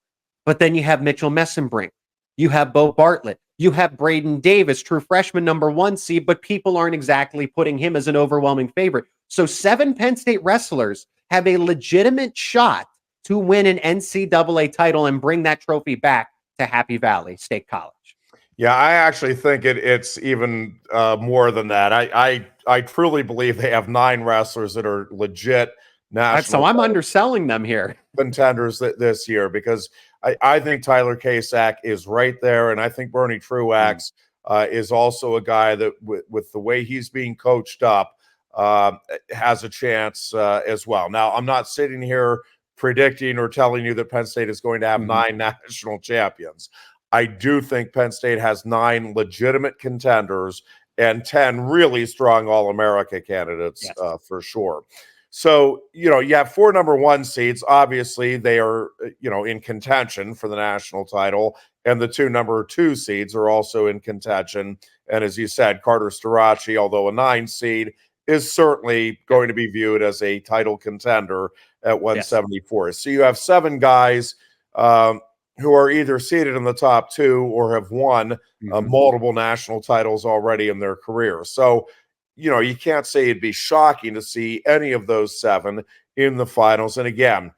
But then you have Mitchell Mesenbrink. You have Beau Bartlett. You have Braeden Davis, true freshman number 1 seed, but people aren't exactly putting him as an overwhelming favorite. So 7 Penn State wrestlers have a legitimate shot to win an NCAA title and bring that trophy back to Happy Valley State College. Yeah, I actually think it's even more than that. I truly believe they have 9 wrestlers that are legit national. So I'm underselling them here. Contenders this year, because I think Tyler Kasak is right there, and I think Bernie Truax is also a guy that, with the way he's being coached up, has a chance as well. Now, I'm not sitting here predicting or telling you that Penn State is going to have 9 national champions. I do think Penn State has 9 legitimate contenders and 10 really strong All-America candidates, for sure. So, you have 4 number 1 seeds. Obviously, they are, in contention for the national title, and the 2 number 2 seeds are also in contention. And as you said, Carter Starocci, although a 9 seed, is certainly going to be viewed as a title contender at 174. So you have 7 guys who are either seated in the top 2 or have won multiple national titles already in their career. So, you can't say it'd be shocking to see any of those 7 in the finals. And again,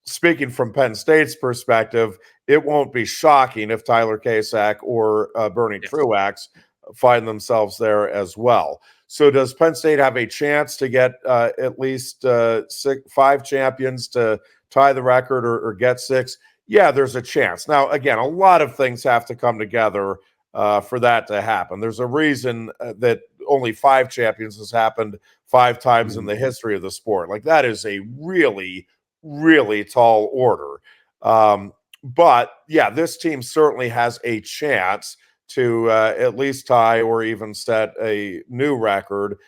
speaking from Penn State's perspective, it won't be shocking if Tyler Kasak or Bernie Truax find themselves there as well. So does Penn State have a chance to get at least 5 champions to tie the record or get 6? Yeah, there's a chance. Now, again, a lot of things have to come together for that to happen. There's a reason that only 5 champions has happened 5 times in the history of the sport. Like, that is a really, really tall order. But yeah, this team certainly has a chance to at least tie or even set a new record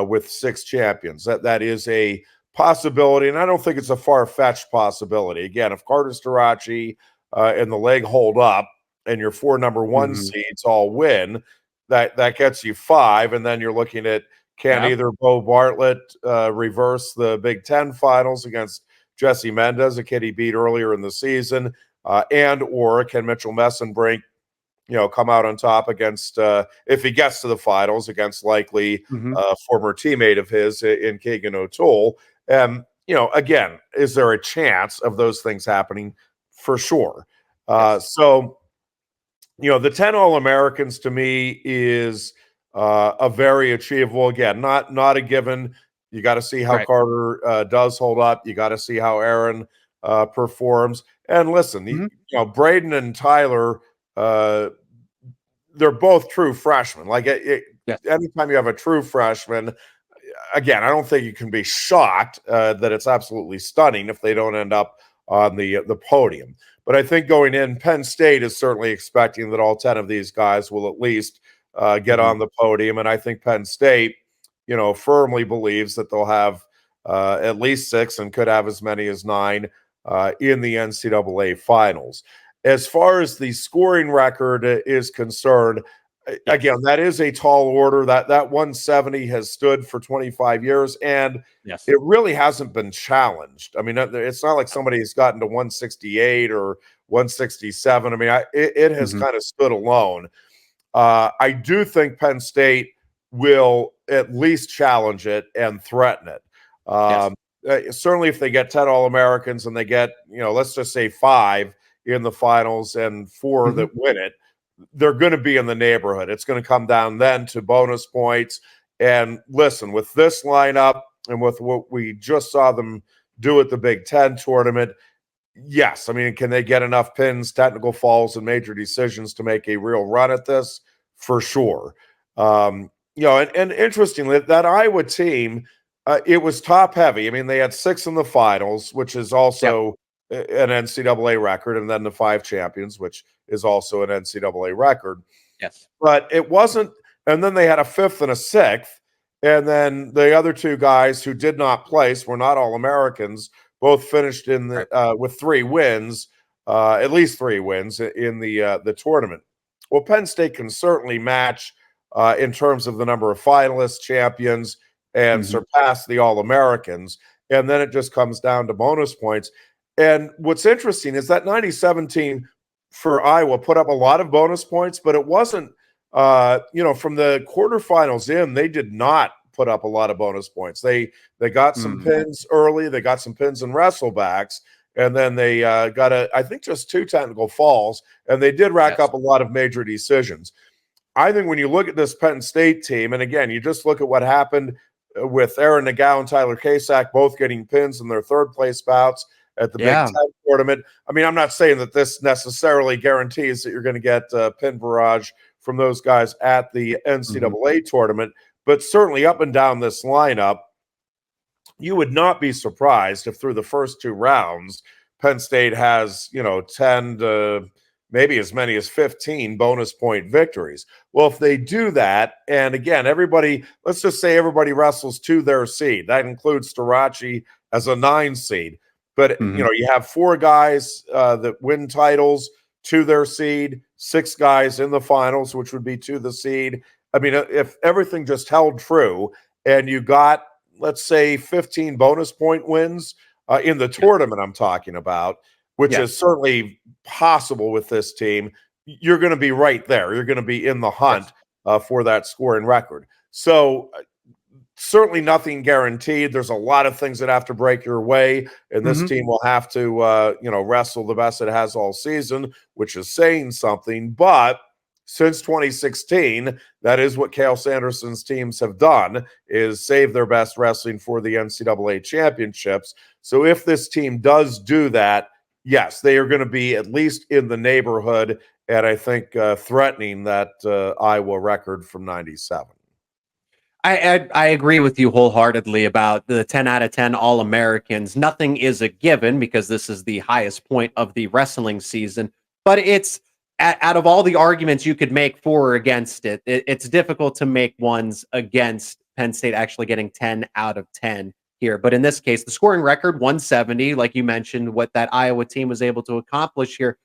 with 6 champions. That is a possibility, and I don't think it's a far-fetched possibility. Again, if Carter Starocci and the leg hold up and your 4 number 1 seeds all win, that gets you 5, and then you're looking at either Beau Bartlett reverse the Big Ten finals against Jesse Mendez, a kid he beat earlier in the season, and or can Mitchell Mesenbrink come out on top against, if he gets to the finals, against likely former teammate of his in Keegan O'Toole. Again, is there a chance of those things happening? For sure. So, the 10 All-Americans to me is a very achievable. Again, not a given. You got to see how Carter does hold up. You got to see how Aaron performs. And listen, Braeden and Tyler, they're both true freshmen. Like, anytime you have a true freshman, again, I don't think you can be shocked that it's absolutely stunning if they don't end up on the podium. But I think going in, Penn State is certainly expecting that all 10 of these guys will at least get on the podium. And I think Penn State, firmly believes that they'll have at least 6 and could have as many as 9 in the NCAA finals. As far as the scoring record is concerned, again, that is a tall order. That 170 has stood for 25 years, and it really hasn't been challenged. I mean, it's not like somebody has gotten to 168 or 167. I mean, it has kind of stood alone. I do think Penn State will at least challenge it and threaten it. Certainly, if they get 10 All-Americans and they get, let's just say 5 in the finals and 4 that win it, they're going to be in the neighborhood. It's going to come down then to bonus points. And listen, with this lineup and with what we just saw them do at the Big Ten tournament, yes. I mean, can they get enough pins, technical falls, and major decisions to make a real run at this? For sure. And interestingly, that Iowa team, it was top heavy. I mean, they had 6 in the finals, which is also an NCAA record, and then the 5 champions, which is also an NCAA record. Yes. But it wasn't, and then they had a 5th and a 6th, and then the other 2 guys who did not place were not All-Americans, both finished in the with 3 wins, at least 3 wins in the tournament. Well, Penn State can certainly match in terms of the number of finalists, champions, and surpass the All-Americans. And then it just comes down to bonus points. And what's interesting is that 97 team for Iowa put up a lot of bonus points, but it wasn't, from the quarterfinals in, they did not put up a lot of bonus points. They got some pins early. They got some pins and wrestlebacks. And then they got, I think, just 2 technical falls. And they did rack up a lot of major decisions. I think when you look at this Penn State team, and again, you just look at what happened with Aaron Nagao and Tyler Kasak both getting pins in their 3rd place bouts at the Big Ten tournament. I mean, I'm not saying that this necessarily guarantees that you're going to get pin barrage from those guys at the NCAA tournament, but certainly up and down this lineup, you would not be surprised if through the first 2 rounds, Penn State has, 10 to maybe as many as 15 bonus point victories. Well, if they do that, and again, let's just say everybody wrestles to their seed. That includes Starocci as a 9 seed. But, you have 4 guys that win titles to their seed, 6 guys in the finals, which would be to the seed. I mean, if everything just held true and you got, let's say, 15 bonus point wins in the tournament I'm talking about, which is certainly possible with this team, you're going to be right there. You're going to be in the hunt for that scoring record. So certainly nothing guaranteed. There's a lot of things that have to break your way, and this team will have to, wrestle the best it has all season, which is saying something. But since 2016, that is what Cale Sanderson's teams have done, is save their best wrestling for the NCAA championships. So if this team does do that, yes, they are going to be at least in the neighborhood, and I think threatening that Iowa record from 97. I agree with you wholeheartedly about the 10 out of 10 All-Americans. Nothing is a given because this is the highest point of the wrestling season. But it's, out of all the arguments you could make for or against it, it's difficult to make ones against Penn State actually getting 10 out of 10 here. But in this case, the scoring record, 170, like you mentioned, what that Iowa team was able to accomplish here.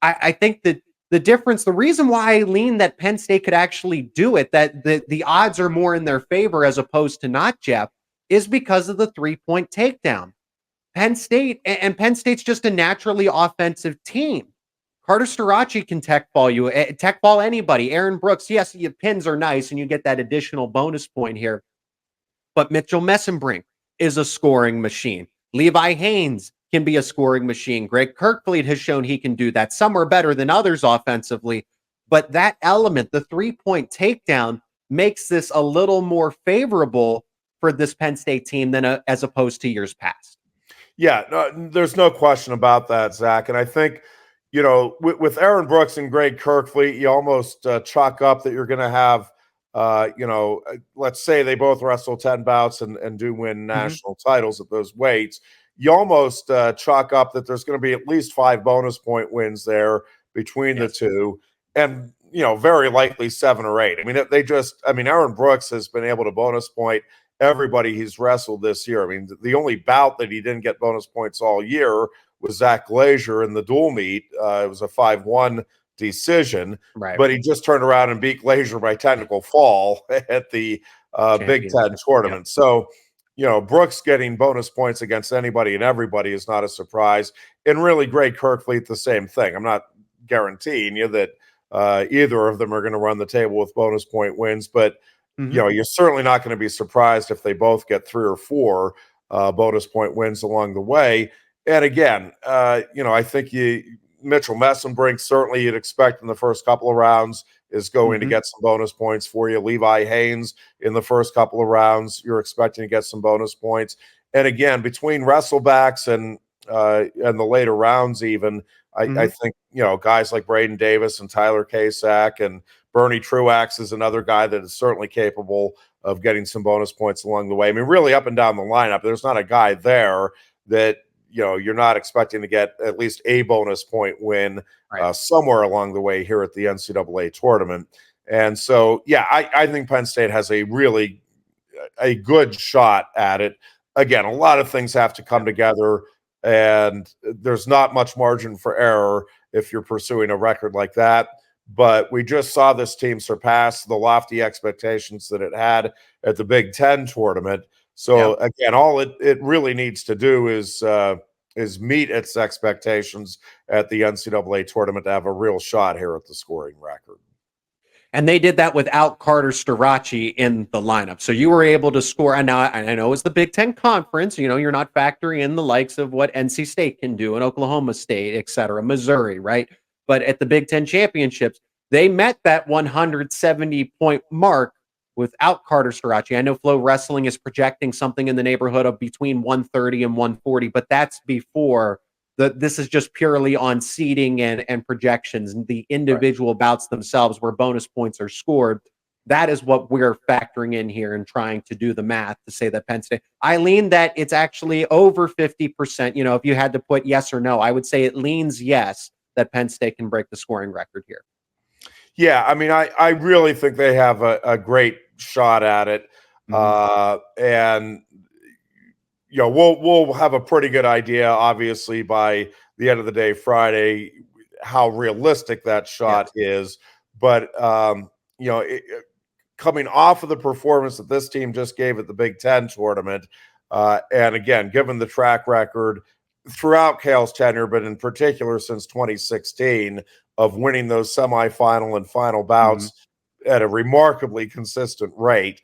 I think that the difference, the reason why I lean that Penn State could actually do it, that the odds are more in their favor as opposed to not, Jeff, is because of the 3-point takedown. Penn State's just a naturally offensive team. Carter Starocci can tech ball anybody. Aaron Brooks, yes, your pins are nice and you get that additional bonus point here. But Mitchell Mesenbrink is a scoring machine. Levi Haines can be a scoring machine. Greg Kerkvliet has shown he can do that. Some are better than others offensively, but that element, the 3-point takedown, makes this a little more favorable for this Penn State team than as opposed to years past. Yeah, no, there's no question about that, Zach. And I think, with Aaron Brooks and Greg Kerkvliet, you almost chalk up that you're going to have, let's say they both wrestle 10 bouts and do win national titles at those weights. You almost chalk up that there's going to be at least 5 bonus point wins there between the two, and very likely 7 or 8. I mean, Aaron Brooks has been able to bonus point everybody he's wrestled this year. I mean, the only bout that he didn't get bonus points all year was Zach Glazier in the dual meet. It was a 5-1 decision, Right. but he just turned around and beat Glazier by technical fall at the Big Ten tournament. Yep. So, Brooks getting bonus points against anybody and everybody is not a surprise. And really great Kerkvliet, the same thing. I'm not guaranteeing you that either of them are going to run the table with bonus point wins, but you're certainly not going to be surprised if they both get 3 or 4 bonus point wins along the way. And again, I think Mitchell Mesenbrink, certainly you'd expect in the first couple of rounds, is going to get some bonus points for you. Levi Haines in the first couple of rounds, you're expecting to get some bonus points. And again, between wrestlebacks and the later rounds even, I think, guys like Braeden Davis and Tyler Kasak and Bernie Truax is another guy that is certainly capable of getting some bonus points along the way. I mean, really up and down the lineup, there's not a guy there that, you're not expecting to get at least a bonus point win somewhere along the way here at the NCAA tournament. And so, yeah, I think Penn State has a good shot at it. Again, a lot of things have to come together, and there's not much margin for error if you're pursuing a record like that. But we just saw this team surpass the lofty expectations that it had at the Big Ten tournament. So again, all it really needs to do is meet its expectations at the NCAA tournament to have a real shot here at the scoring record. And they did that without Carter Starocci in the lineup. So you were able to score. And now I know it's the Big Ten Conference. You're not factoring in the likes of what NC State can do and Oklahoma State, et cetera, Missouri, right? But at the Big Ten championships, they met that 170-point mark without Carter Starocci. I know Flow Wrestling is projecting something in the neighborhood of between 130 and 140, but that's before this is just purely on seeding and projections, the individual bouts themselves where bonus points are scored. That is what we're factoring in here and trying to do the math to say that Penn State, I lean that it's actually over 50%. If you had to put yes or no, I would say it leans yes that Penn State can break the scoring record here. Yeah, I mean, I really think they have a great shot at it. And, we'll have a pretty good idea, obviously, by the end of the day, Friday, how realistic that shot is. But, coming off of the performance that this team just gave at the Big Ten tournament, and again, given the track record throughout Cale's tenure, but in particular since 2016, of winning those semifinal and final bouts at a remarkably consistent rate.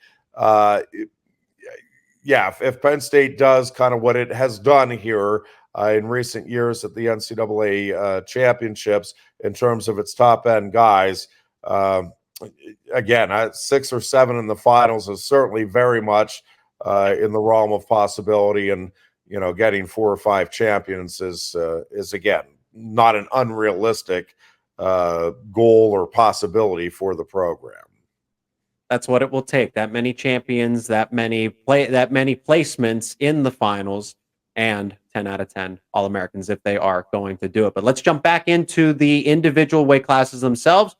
If Penn State does kind of what it has done here in recent years at the NCAA championships in terms of its top end guys, again, 6 or 7 in the finals is certainly very much in the realm of possibility, and getting 4 or 5 champions is again not an unrealistic goal or possibility for the program. That's what it will take. That many champions, that many placements in the finals, and 10 out of 10 All-Americans if they are going to do it. But let's jump back into the individual weight classes themselves,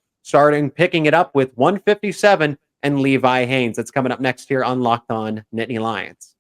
picking it up with 157 and Levi Haines. That's coming up next here on Locked On Nittany Lions.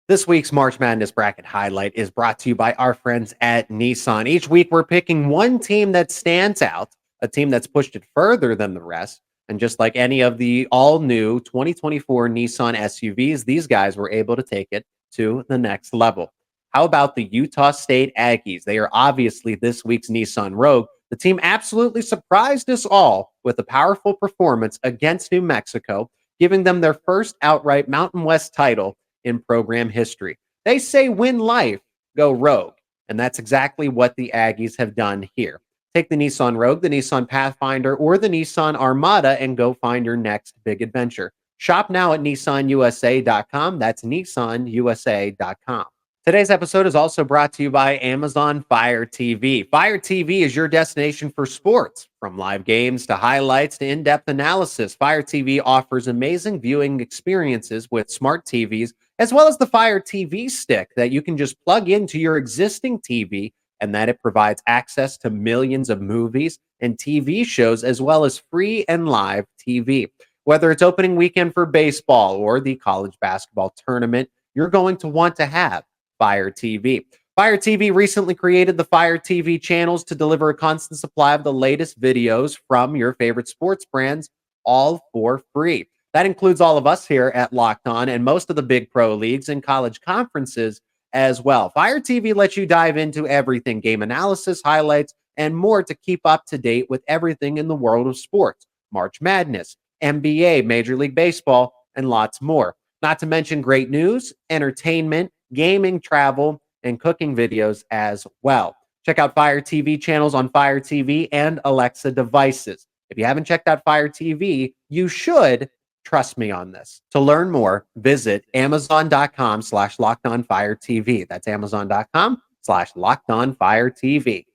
This week's March Madness bracket highlight is brought to you by our friends at Nissan. Each week, we're picking one team that stands out, a team that's pushed it further than the rest. And just like any of the all-new 2024 Nissan SUVs, these guys were able to take it to the next level. How about the Utah State Aggies? They are obviously this week's Nissan Rogue. The team absolutely surprised us all with a powerful performance against New Mexico, giving them their first outright Mountain West title in program history. They say win life, go Rogue. And that's exactly what the Aggies have done here. Take the Nissan Rogue, the Nissan Pathfinder, or the Nissan Armada and go find your next big adventure. Shop now at nissanusa.com. That's nissanusa.com. Today's episode is also brought to you by Amazon Fire TV. Fire TV is your destination for sports. From live games to highlights to in-depth analysis, Fire TV offers amazing viewing experiences with smart TVs, as well as the Fire TV stick that you can just plug into your existing TV, and that it provides access to millions of movies and TV shows, as well as free and live TV. Whether it's opening weekend for baseball or the college basketball tournament, you're going to want to have Fire TV. Fire TV recently created the Fire TV channels to deliver a constant supply of the latest videos from your favorite sports brands, all for free. That includes all of us here at Locked On and most of the big pro leagues and college conferences as well. Fire TV lets you dive into everything, game analysis, highlights, and more to keep up to date with everything in the world of sports, March Madness, NBA, Major League Baseball, and lots more. Not to mention great news, entertainment, gaming, travel, and cooking videos as well. Check out Fire TV channels on Fire TV and Alexa devices. If you haven't checked out Fire TV, you should. Trust me on this. To learn more, visit amazon.com/lockedonfiretv. That's amazon.com/lockedonfiretv.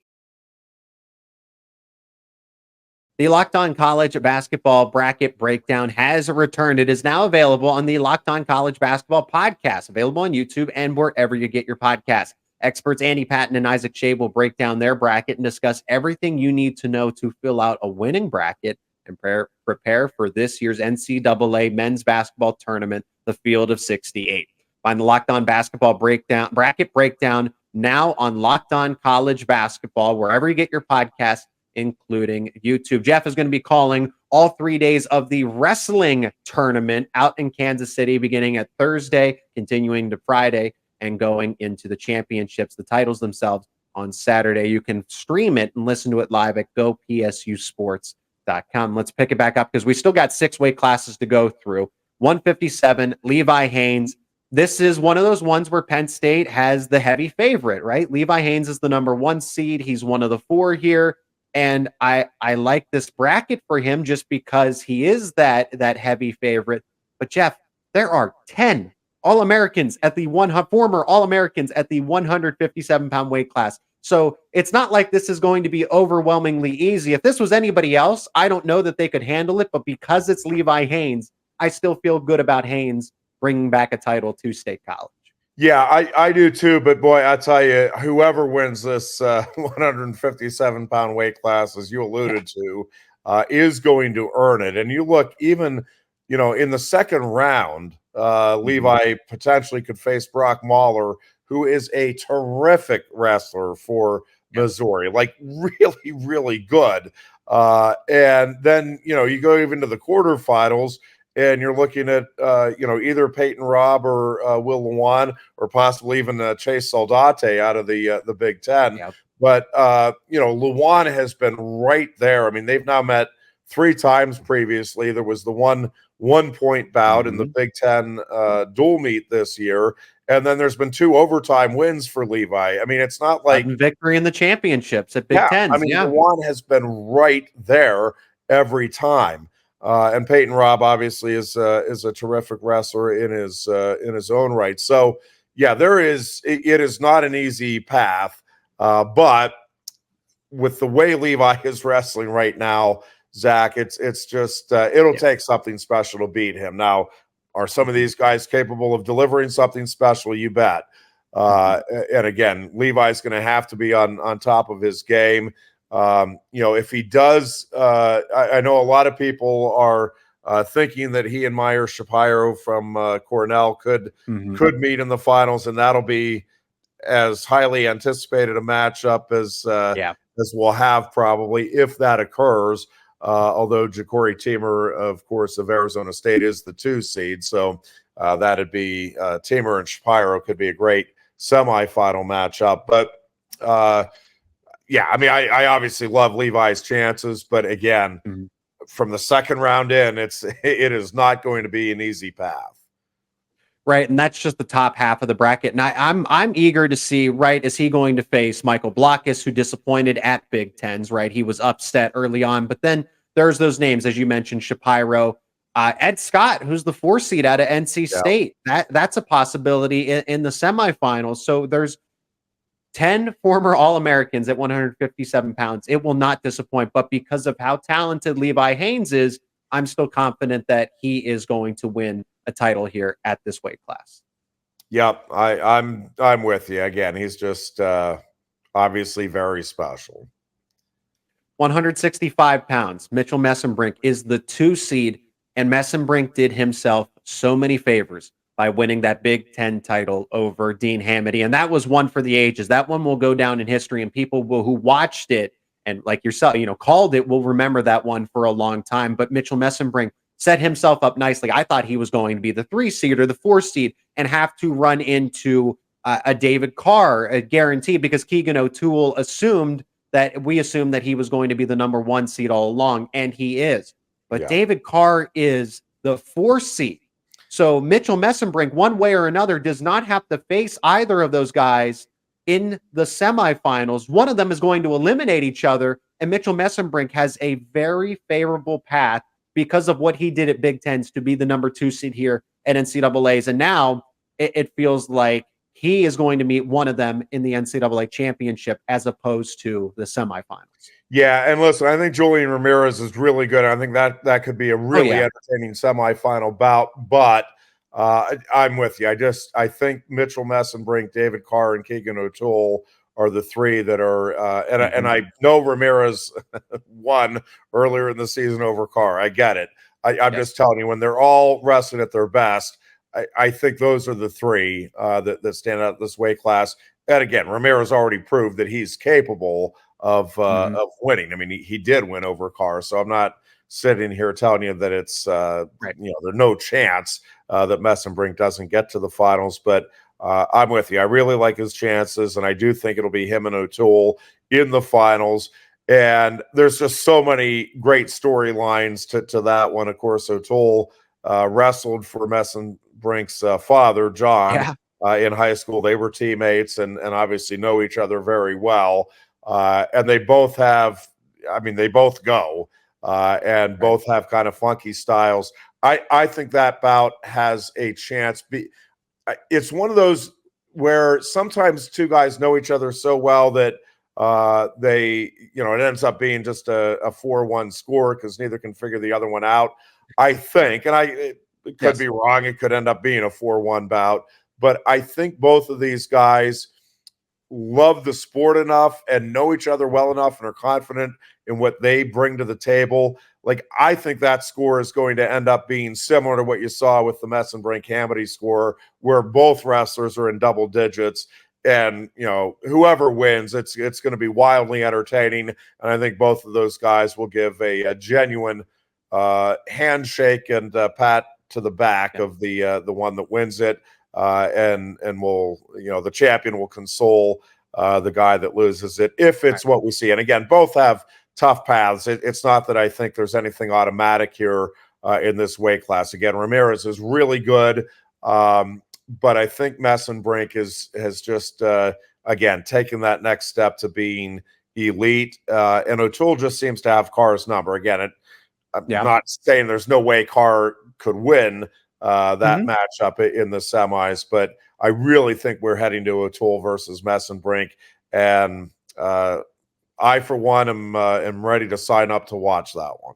The Locked On College Basketball Bracket Breakdown has returned. It is now available on the Locked On College Basketball Podcast, available on YouTube and wherever you get your podcasts. Experts Andy Patton and Isaac Shea will break down their bracket and discuss everything you need to know to fill out a winning bracket and prepare for this year's NCAA men's basketball tournament, the Field of 68. Find the Locked On Basketball Bracket Breakdown now on Locked On College Basketball, wherever you get your podcasts, including YouTube. Jeff is going to be calling all 3 days of the wrestling tournament out in Kansas City, beginning at Thursday, continuing to Friday, and going into the championships, the titles themselves, on Saturday. You can stream it and listen to it live at gopsusports.com. Let's pick it back up because we still got 6 weight classes to go through. 157, Levi Haines. This is one of those ones where Penn State has the heavy favorite, right? Levi Haines is the number 1 seed. He's one of the 4 here. And I like this bracket for him just because he is that heavy favorite. But Jeff, there are 10 All-Americans at the former All-Americans at the 157-pound weight class. So it's not like this is going to be overwhelmingly easy. If this was anybody else, I don't know that they could handle it. But because it's Levi Haines, I still feel good about Haines bringing back a title to State College. Yeah, I do too. But boy, I tell you, whoever wins this 157-pound weight class, as you alluded to, is going to earn it. And you look, even, in the second round, Levi potentially could face Brock Mahler, who is a terrific wrestler for Missouri, like really, really good. And then, you go even to the quarterfinals, and you're looking at, either Peyton Robb or Will Lewan, or possibly even Chase Soldate out of the Big Ten. Yep. But, Lewan has been right there. I mean, they've now met 3 times previously. There was the one-point bout in the Big Ten dual meet this year. And then there's been 2 overtime wins for Levi. I mean, it's not like victory in the championships at Big Ten. I mean, Lewan has been right there every time. And Peyton Robb obviously is a terrific wrestler in his own right. So yeah, it is not an easy path, but with the way Levi is wrestling right now, Zach, it's just it'll take something special to beat him. Now, are some of these guys capable of delivering something special? You bet. And again, Levi's going to have to be on top of his game. If he does, I know a lot of people are thinking that he and Meyer Shapiro from Cornell could meet in the finals, and that'll be as highly anticipated a matchup as we'll have probably if that occurs. Although Ja'Cory Teamer, of course, of Arizona State is the 2 seed, so that'd be Teamer and Shapiro could be a great semifinal matchup, but. Yeah, I mean, I obviously love Levi's chances, but again, from the second round in, it is not going to be an easy path. Right, and that's just the top half of the bracket. And I'm eager to see, right, is he going to face Michael Blockus, who disappointed at Big Tens, right? He was upset early on, but then there's those names, as you mentioned, Shapiro, Ed Scott, who's the 4 seed out of NC State. That's a possibility in the semifinals. So there's 10 former All-Americans at 157 pounds. It will not disappoint, but because of how talented Levi Haines is, I'm still confident that he is going to win a title here at this weight class. Yep, I'm with you. Again, he's just obviously very special. 165 pounds. Mitchell Mesenbrink is the 2 seed, and Mesenbrink did himself so many favors by winning that Big Ten title over Dean Hamity. And that was one for the ages. That one will go down in history, and people who watched it and like yourself, called it, will remember that one for a long time. But Mitchell Mesenbrink set himself up nicely. I thought he was going to be the 3 seed or the 4 seed and have to run into a David Carr, a guarantee, because Keegan O'Toole assumed that he was going to be the number 1 seed all along, and he is. But David Carr is the 4 seed. So Mitchell Mesenbrink, one way or another, does not have to face either of those guys in the semifinals. One of them is going to eliminate each other, and Mitchell Mesenbrink has a very favorable path because of what he did at Big Tens to be the number 2 seed here at NCAAs. And now it feels like he is going to meet one of them in the NCAA championship as opposed to the semifinals. Yeah, and listen, I think Julian Ramirez is really good. I think that could be a really entertaining semifinal bout, but I'm with you. I think Mitchell Mesenbrink, David Carr, and Keegan O'Toole are the 3 that are, and I know Ramirez won earlier in the season over Carr. I get it. I'm just telling you, when they're all wrestling at their best, I think those are the 3 that stand out this weight class. And again, Ramirez already proved that he's capable of winning. I mean, he did win over Carr, so I'm not sitting here telling you that it's there's no chance that Mesenbrink doesn't get to the finals. But I'm with you. I really like his chances, and I do think it'll be him and O'Toole in the finals. And there's just so many great storylines to that one. Of course, O'Toole wrestled for Mesenbrink's father, John, in high school. They were teammates and obviously know each other very well. And they both have, they both go and both have kind of funky styles. I think that bout has a chance. It's one of those where sometimes 2 guys know each other so well that it ends up being just a 4-1 score because neither can figure the other one out. I think, and it could be wrong. It could end up being a 4-1 bout, but I think both of these guys love the sport enough and know each other well enough and are confident in what they bring to the table. Like, I think that score is going to end up being similar to what you saw with the Mesenbrink Hamity score, where both wrestlers are in double digits. And, whoever wins, it's going to be wildly entertaining. And I think both of those guys will give a genuine handshake and pat to the back of the one that wins it. And will, the champion will console the guy that loses it, if it's what we see. And again, both have tough paths. It's not that I think there's anything automatic here in this weight class. Again, Ramirez is really good, but I think Mesenbrink has just again taken that next step to being elite. And O'Toole just seems to have Carr's number. Again, I'm not saying there's no way Carr could win that matchup in the semis, but I really think we're heading to O'Toole versus Mesenbrink, and I, for one, am ready to sign up to watch that one.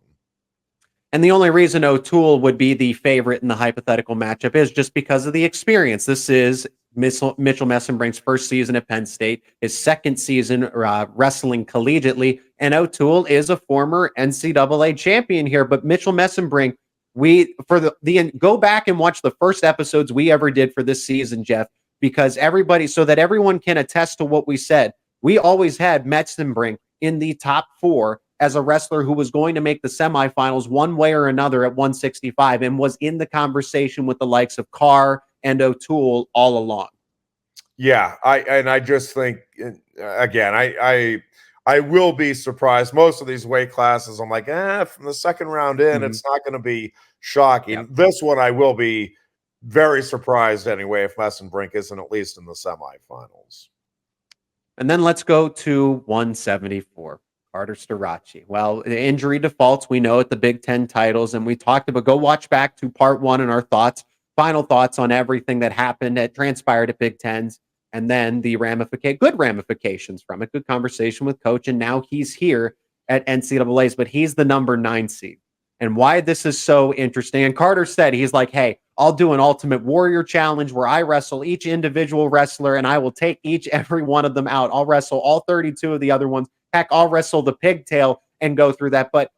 And the only reason O'Toole would be the favorite in the hypothetical matchup is just because of the experience. This is Mitchell Mesenbrink's first season at Penn State, his second season wrestling collegiately, and O'Toole is a former NCAA champion here. But Mitchell Mesenbrink, go back and watch the first episodes we ever did for this season, Jeff, because so that everyone can attest to what we said. We always had Mesenbrink in the top 4 as a wrestler who was going to make the semifinals one way or another at 165, and was in the conversation with the likes of Carr and O'Toole all along. Yeah, I just think, again, I will be surprised. Most of these weight classes, I'm like, from the second round in, it's not going to be shocking. Yep. This one, I will be very surprised anyway if Mesenbrink isn't at least in the semifinals. And then let's go to 174, Carter Starocci. Well, the injury defaults, we know at the Big Ten titles, and we talked about, go watch back to part 1 and our final thoughts on everything that happened, that transpired at Big Tens, and then the good ramifications from it. Good conversation with Coach, and now he's here at NCAAs, but he's the number 9 seed. And why this is so interesting, and Carter said, he's like, hey, I'll do an Ultimate Warrior challenge where I wrestle each individual wrestler, and I will take every one of them out. I'll wrestle all 32 of the other ones. Heck, I'll wrestle the pigtail and go through that. But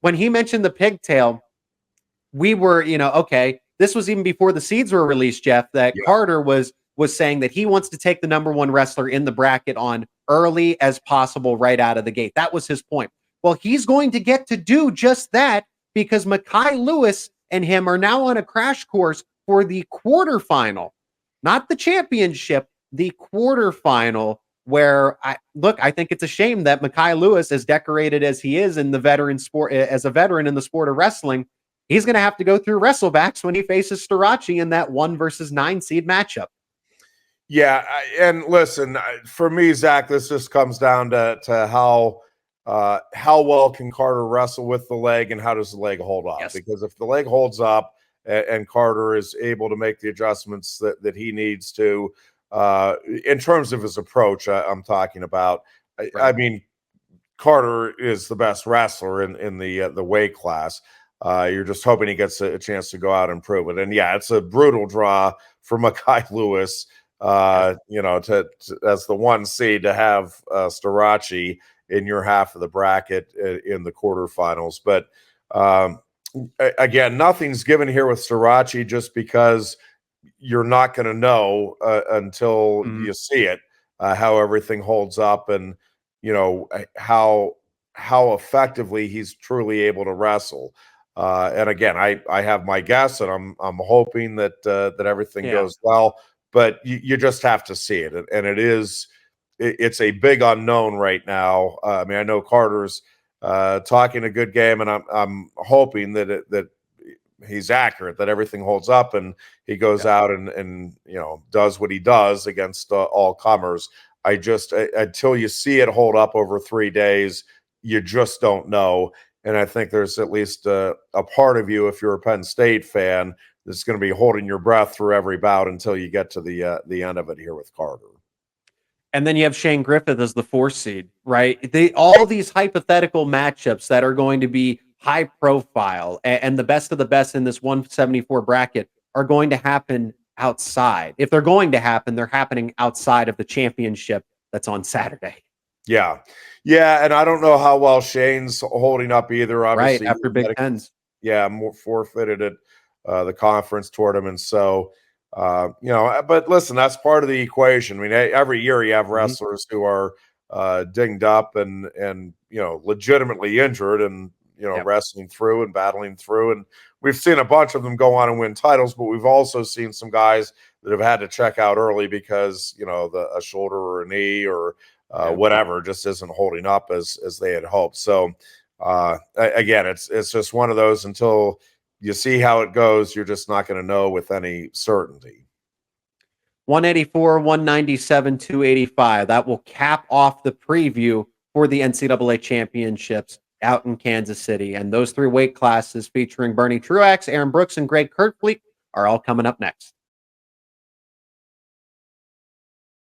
when he mentioned the pigtail, we were, okay, this was even before the seeds were released, Jeff, that Carter was saying that he wants to take the number one wrestler in the bracket on early as possible right out of the gate. That was his point. Well, he's going to get to do just that because Mekhi Lewis and him are now on a crash course for the quarterfinal, not the championship, the quarterfinal, where I think it's a shame that Mekhi Lewis, as decorated as he is in the veteran sport, as a veteran in the sport of wrestling, he's going to have to go through wrestlebacks when he faces Starocci in that 1 versus 9 seed matchup. Yeah, and listen, for me, Zach, this just comes down to how well can Carter wrestle with the leg and how does the leg hold up? Yes. Because if the leg holds up and Carter is able to make the adjustments that he needs to, in terms of his approach, I'm talking about. Right. I mean, Carter is the best wrestler in the weight class. You're just hoping he gets a chance to go out and prove it. And yeah, it's a brutal draw for Mekhi Lewis. To as the 1 seed to have Starocci in your half of the bracket in the quarterfinals. But again, nothing's given here with Starocci just because you're not going to know until you see it, how everything holds up and, how effectively he's truly able to wrestle. And again, I have my guess and I'm hoping that everything goes well. But you just have to see it, and it's a big unknown right now. I mean, I know Carter's talking a good game, and I'm hoping that he's accurate, that everything holds up, and he goes out and does what he does against all comers. Until you see it hold up over 3 days, you just don't know. And I think there's at least a part of you, if you're a Penn State fan, that's going to be holding your breath through every bout until you get to the end of it here with Carter. And then you have Shane Griffith as the 4th seed, right? All these hypothetical matchups that are going to be high profile and the best of the best in this 174 bracket are going to happen outside. If they're going to happen, they're happening outside of the championship that's on Saturday. Yeah. Yeah, and I don't know how well Shane's holding up either. Obviously, right, after Big Tens. Yeah, forfeited at the conference tournament. So, but listen, that's part of the equation. I mean, every year you have wrestlers who are dinged up and legitimately injured and, wrestling through and battling through. And we've seen a bunch of them go on and win titles, but we've also seen some guys that have had to check out early because, a shoulder or a knee or whatever just isn't holding up as they had hoped. So, again, it's just one of those until you see how it goes, you're just not going to know with any certainty. 184, 197, 285. That will cap off the preview for the NCAA championships out in Kansas City. And those 3 weight classes featuring Bernie Truax, Aaron Brooks, and Greg Kerkvliet are all coming up next.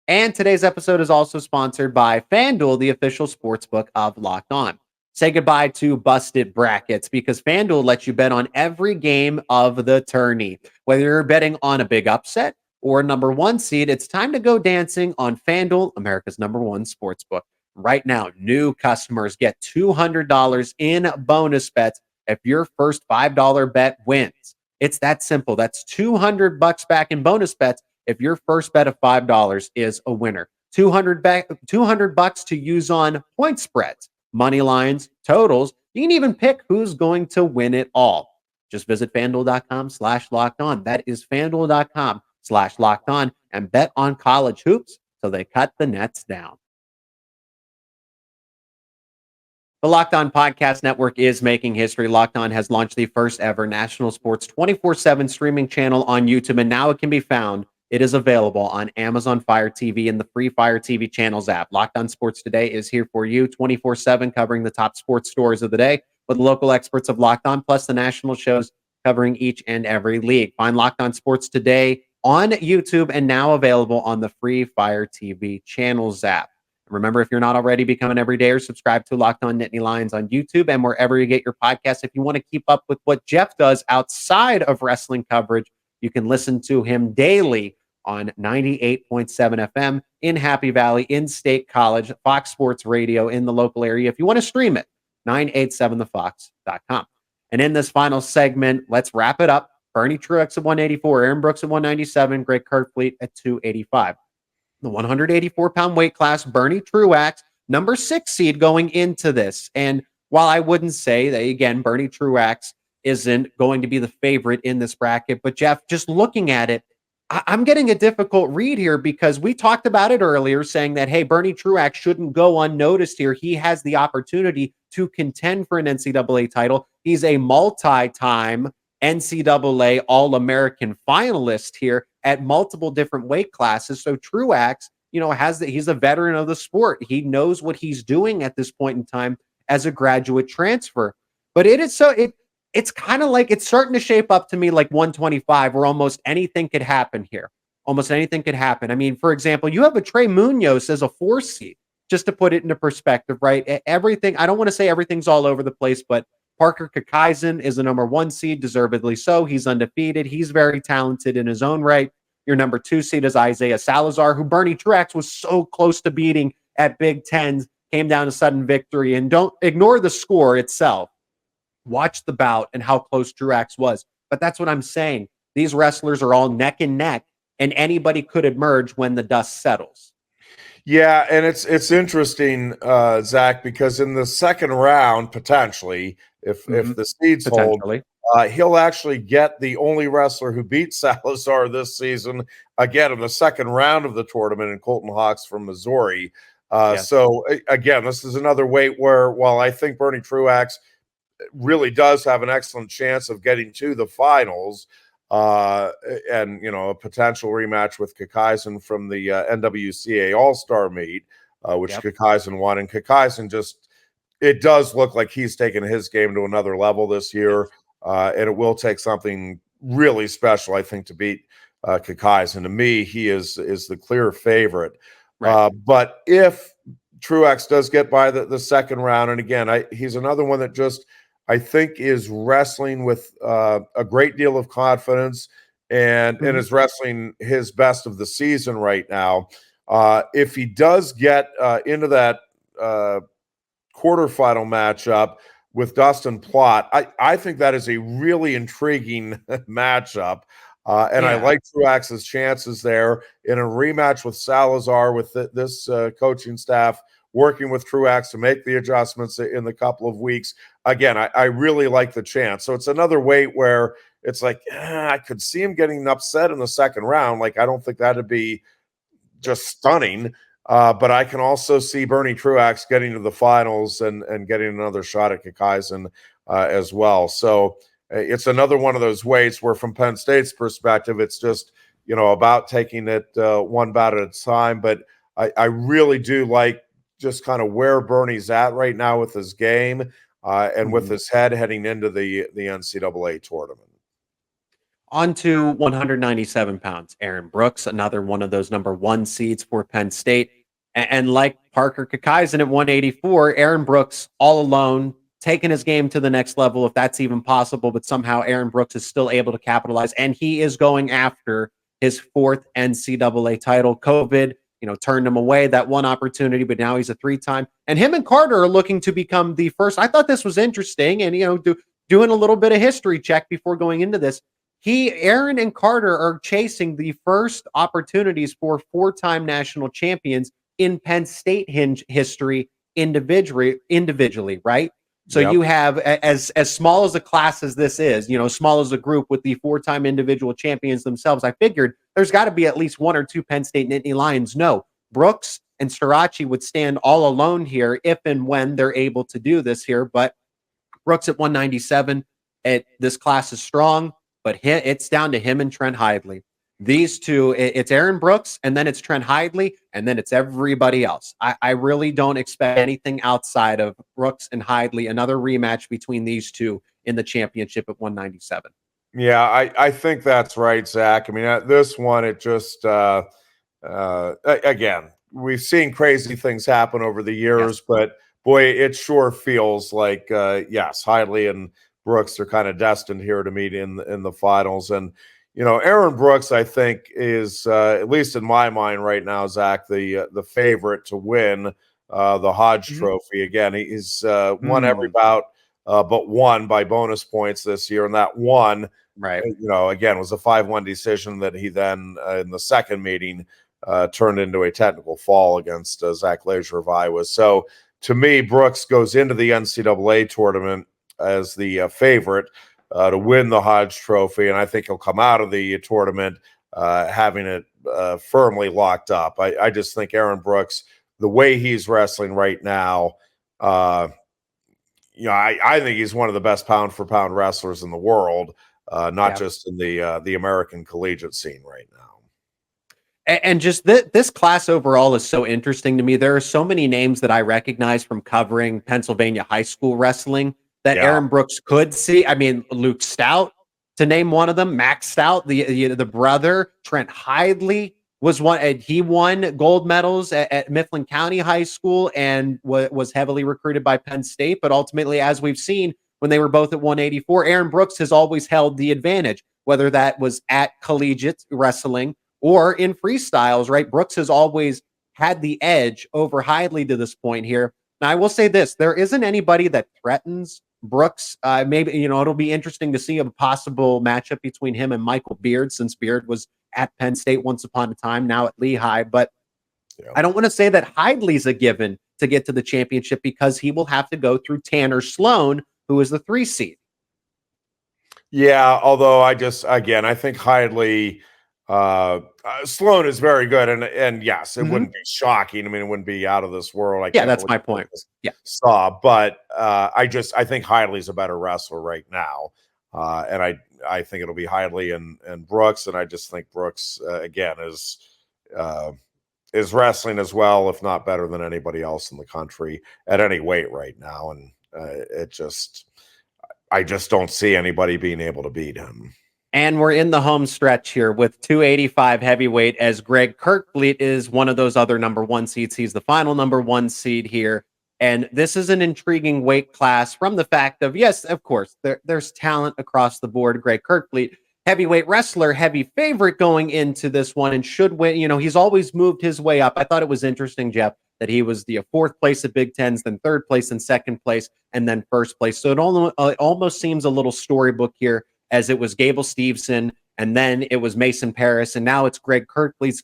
And today's episode is also sponsored by FanDuel, the official sportsbook of Locked On. Say goodbye to busted brackets because FanDuel lets you bet on every game of the tourney. Whether you're betting on a big upset or number 1 seed, it's time to go dancing on FanDuel, America's #1 sportsbook. Right now, new customers get $200 in bonus bets if your first $5 bet wins. It's that simple. That's $200 back in bonus bets if your first bet of $5 is a winner. $200 to use on point spreads, money lines, totals. You can even pick who's going to win it all. Just visit FanDuel.com/lockedon. That is FanDuel.com/lockedon and bet on college hoops so they cut the nets down. The Locked On Podcast Network is making history. Locked On has launched the first ever national sports 24/7 streaming channel on YouTube, and now it can be found. It is available on Amazon Fire TV and the free Fire TV channels app. Locked On Sports Today is here for you 24/7, covering the top sports stories of the day with local experts of Locked On, plus the national shows covering each and every league. Find Locked On Sports Today on YouTube and now available on the free Fire TV channels app. Remember, if you're not already, become an everydayer. Subscribe to Locked On Nittany Lions on YouTube and wherever you get your podcasts. If you want to keep up with what Jeff does outside of wrestling coverage, you can listen to him daily on 98.7 FM in Happy Valley, in State College, Fox Sports Radio in the local area. If you want to stream it, 987thefox.com. And in this final segment, let's wrap it up Bernie Truax at 184, Aaron Brooks at 197, Greg Kerkvliet at 285. The 184-pound weight class, Bernie Truax, number 6 seed going into this. And while I wouldn't say that, again, Bernie Truax isn't going to be the favorite in this bracket, but Jeff, just looking at it, I'm getting a difficult read here because we talked about it earlier saying that, hey, Bernie Truax shouldn't go unnoticed here. He has the opportunity to contend for an NCAA title. He's a multi-time NCAA All-American finalist here at multiple different weight classes. So Truax, he's a veteran of the sport. He knows what he's doing at this point in time as a graduate transfer. But it's kind of like it's starting to shape up to me like 125, where almost anything could happen here. Almost anything could happen. I mean, for example, you have a Trey Munoz as a 4 seed, just to put it into perspective, right? Everything, I don't want to say everything's all over the place, but Parker Kakaisen is the number 1 seed, deservedly so. He's undefeated. He's very talented in his own right. Your number 2 seed is Isaiah Salazar, who Bernie Truax was so close to beating at Big Tens, came down to sudden victory. And don't ignore the score itself. Watch the bout and how close Truax was. But that's what I'm saying. These wrestlers are all neck and neck, and anybody could emerge when the dust settles. Yeah, and it's interesting, Zach, because in the second round, potentially, if the seeds hold, he'll actually get the only wrestler who beat Salazar this season, again, in the second round of the tournament, in Colton Hawks from Missouri. Yes. So, again, this is another weight where, while I think Bernie Truax really does have an excellent chance of getting to the finals, and a potential rematch with Kakaisen from the NWCA All-Star meet, which Kakaisen won. And Kakaisen it does look like he's taken his game to another level this year, and it will take something really special, I think, to beat Kakaisen. To me, he is the clear favorite. Right. But if Truax does get by the second round, and again, he's another one that just, I think, is wrestling with a great deal of confidence and is wrestling his best of the season right now. If he does get into that quarterfinal matchup with Dustin Plott, I think that is a really intriguing matchup. I like Truax's chances there in a rematch with Salazar, with this coaching staff working with Truax to make the adjustments in the couple of weeks. Again, I really like the chance. So it's another weight where it's like, I could see him getting upset in the second round. Like, I don't think that'd be just stunning. But I can also see Bernie Truax getting to the finals and getting another shot at Kakaisen as well. So it's another one of those weights where, from Penn State's perspective, it's just, about taking it one bout at a time. But I really do like just kind of where Bernie's at right now with his game and with his head heading into the NCAA tournament. On to 197 pounds, Aaron Brooks, another one of those number 1 seeds for Penn State. And like Parker Kakaisen at 184, Aaron Brooks all alone, taking his game to the next level, if that's even possible. But somehow Aaron Brooks is still able to capitalize, and he is going after his 4th NCAA title. COVID, turned him away that one opportunity, but now he's a 3-time. And him and Carter are looking to become the first. I thought this was interesting, and doing a little bit of history check before going into this. Aaron and Carter are chasing the first opportunities for 4-time national champions in Penn State history individually, right? So you have, as small as a class as this is, small as a group with the 4-time individual champions themselves, I figured there's got to be at least 1 or 2 Penn State Nittany Lions. No, Brooks and Starocci would stand all alone here if and when they're able to do this here. But Brooks at 197, this class is strong, but it's down to him and Trent Hidley. These two, it's Aaron Brooks, and then it's Trent Hidley, and then it's everybody else. I really don't expect anything outside of Brooks and Hidley, another rematch between these two in the championship at 197. Yeah, I think that's right, Zach. I mean, this one, it just, again, we've seen crazy things happen over the years, but boy, it sure feels like, yes, Hidley and Brooks are kind of destined here to meet in the finals. And, Aaron Brooks, I think, is, at least in my mind right now, Zach, the favorite to win the Hodge Trophy. Again, he's won every bout but one by bonus points this year, and that one Right. Again, was a 5-1 decision that he then in the second meeting turned into a technical fall against Zach Leisure of Iowa. So to me, Brooks goes into the NCAA tournament as the favorite to win the Hodge Trophy, and I think he'll come out of the tournament having it firmly locked up. I just think Aaron Brooks, the way he's wrestling right now, I think he's one of the best pound-for-pound wrestlers in the world, not just in the American collegiate scene right now. And just this class overall is so interesting to me. There are so many names that I recognize from covering Pennsylvania high school wrestling that Aaron Brooks could see. I mean, Luke Stout, to name one of them, Max Stout, the brother, Trent Hidley was one. And he won gold medals at Mifflin County High School and was heavily recruited by Penn State. But ultimately, as we've seen, when they were both at 184, Aaron Brooks has always held the advantage, whether that was at collegiate wrestling or in freestyles, right? Brooks has always had the edge over Hidley to this point here. Now, I will say this, there isn't anybody that threatens Brooks. Maybe, it'll be interesting to see a possible matchup between him and Michael Beard, since Beard was at Penn State once upon a time, now at Lehigh. But I don't want to say that Hidley's a given to get to the championship, because he will have to go through Tanner Sloan, who is the 3 seed. Yeah, although I think Hidley, Sloan is very good, and yes, it wouldn't be shocking. I mean, it wouldn't be out of this world. That's my point. Yeah, but I think Hidley's a better wrestler right now, and I think it'll be Hidley and Brooks, and I just think Brooks again is wrestling as well, if not better than anybody else in the country at any weight right now, and I just don't see anybody being able to beat him. And we're in the home stretch here with 285 heavyweight, as Greg Kerkvliet is one of those other number 1 seeds. He's the final number 1 seed here. And this is an intriguing weight class from the fact of, yes, of course, there's talent across the board. Greg Kerkvliet, heavyweight wrestler, heavy favorite going into this one, and should win. He's always moved his way up. I thought it was interesting, Jeff, that he was the 4th place at Big Tens, then 3rd place and 2nd place, and then 1st place. So it almost seems a little storybook here, as it was Gable Steveson, and then it was Mason Paris, and now it's Greg Kerkvliet's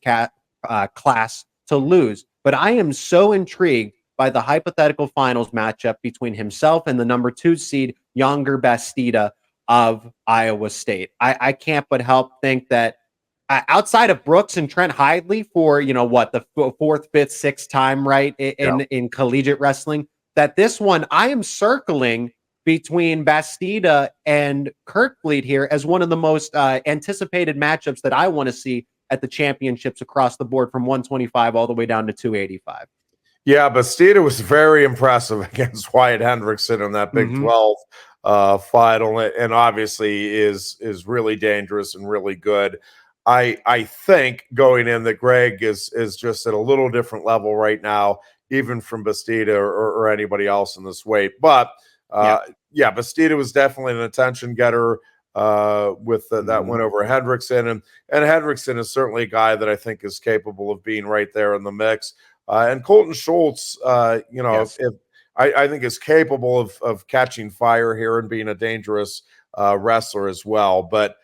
class to lose. But I am so intrigued by the hypothetical finals matchup between himself and the number 2 seed, Yonger Bastida of Iowa State. I can't but help think that outside of Brooks and Trent Hidley for, the 4th, 5th, 6th time, right, in collegiate wrestling, that this one I am circling between Bastida and Kerkvliet here as one of the most anticipated matchups that I want to see at the championships across the board, from 125 all the way down to 285. Yeah, Bastida was very impressive against Wyatt Hendrickson in that Big 12 final, and obviously is really dangerous and really good. I think going in that Greg is just at a little different level right now, even from Bastida or anybody else in this weight. But Bastida was definitely an attention getter with that win over Hendrickson, and Hendrickson is certainly a guy that I think is capable of being right there in the mix. And Colton Schultz, I think is capable of catching fire here and being a dangerous wrestler as well. But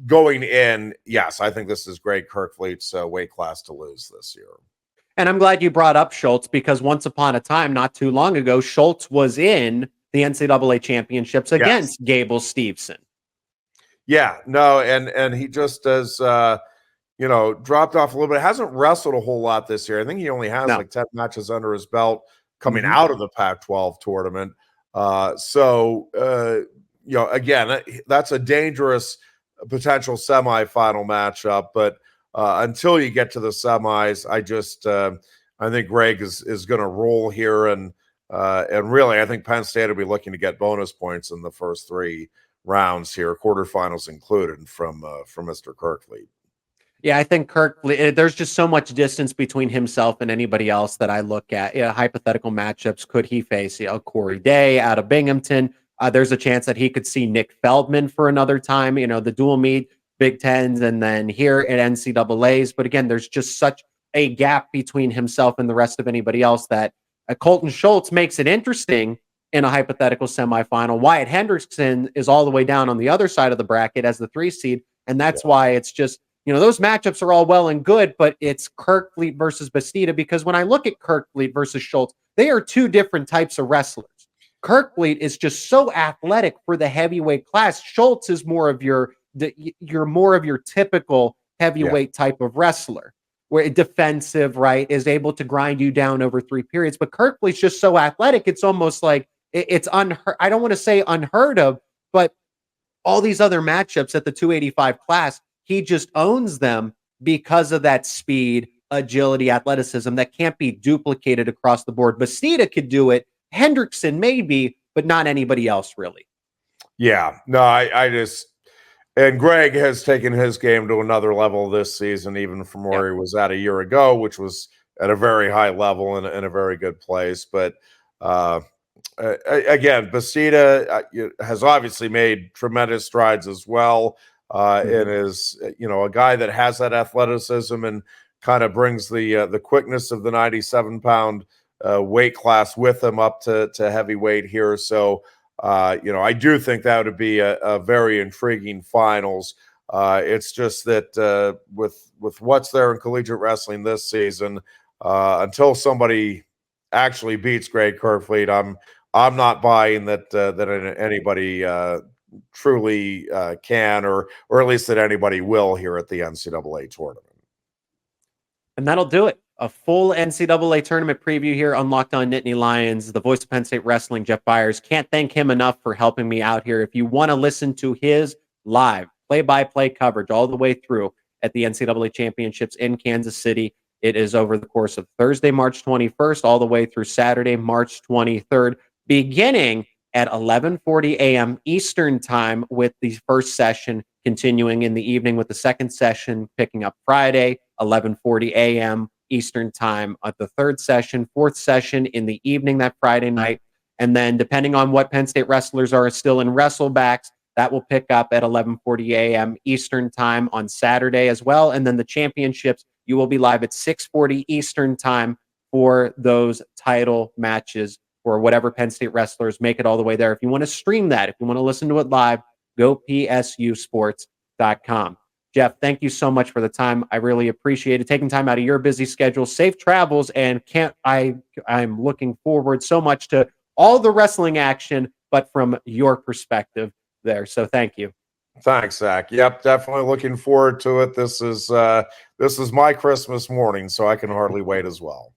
going in, yes, I think this is Greg Kerkvliet's weight class to lose this year. And I'm glad you brought up Schultz, because once upon a time, not too long ago, Schultz was in the NCAA championships against Gable Steveson. Yeah, no, and he just has, dropped off a little bit. Hasn't wrestled a whole lot this year. I think he only has like 10 matches under his belt coming out of the Pac-12 tournament. Again, that's a dangerous potential semifinal matchup. But until you get to the semis, I think Greg is going to roll here, and really, I think Penn State will be looking to get bonus points in the first 3 rounds here, quarterfinals included, from Mr. Kerkvliet. Yeah, I think Kerkvliet, there's just so much distance between himself and anybody else that I look at. Hypothetical matchups, could he face Corey Day out of Binghamton? There's a chance that he could see Nick Feldman for another time, the dual meet, Big Tens, and then here at NCAAs. But again, there's just such a gap between himself and the rest of anybody else that Colton Schultz makes it interesting in a hypothetical semifinal. Wyatt Hendrickson is all the way down on the other side of the bracket as the 3 seed. And that's why it's just, those matchups are all well and good, but it's Kerkvliet versus Bastida, because when I look at Kerkvliet versus Schultz, they are two different types of wrestlers. Kerkvliet is just so athletic for the heavyweight class. Schultz is more of your typical heavyweight type of wrestler, where defensive, right, is able to grind you down over 3 periods. But Kerkvliet's just so athletic, it's almost like it's unheard. I don't want to say unheard of, but all these other matchups at the 285 class, he just owns them because of that speed, agility, athleticism that can't be duplicated across the board. Bastida could do it. Hendrickson maybe, but not anybody else really. Yeah, no, I just, and Greg has taken his game to another level this season, even from where he was at a year ago, which was at a very high level and in a very good place. But again, Bastida has obviously made tremendous strides as well, and is a guy that has that athleticism and kind of brings the quickness of the 97-pound weight class with him up to heavyweight here. So I do think that would be a very intriguing finals. It's just that with what's there in collegiate wrestling this season, until somebody actually beats Greg Kerkvliet, I'm not buying that anybody truly can, or at least that anybody will here at the NCAA tournament. And that'll do it. A full NCAA tournament preview here on Locked On Nittany Lions. The voice of Penn State Wrestling, Jeff Byers. Can't thank him enough for helping me out here. If you want to listen to his live play-by-play coverage all the way through at the NCAA Championships in Kansas City, it is over the course of Thursday, March 21st, all the way through Saturday, March 23rd, beginning at 11:40 a.m. Eastern Time, with the first session continuing in the evening, with the second session picking up Friday, 11:40 a.m. Eastern Time at the third session, fourth session in the evening that Friday night. And then depending on what Penn State wrestlers are still in wrestlebacks, that will pick up at 11:40 a.m. Eastern Time on Saturday as well. And then the championships, you will be live at 6:40 Eastern Time for those title matches for whatever Penn State wrestlers make it all the way there. If you want to stream that, if you want to listen to it live, go psusports.com. Jeff, thank you so much for the time. I really appreciate it. Taking time out of your busy schedule. Safe travels, and I'm looking forward so much to all the wrestling action, but from your perspective there. So thank you. Thanks, Zach. Yep, definitely looking forward to it. This is my Christmas morning, so I can hardly wait as well.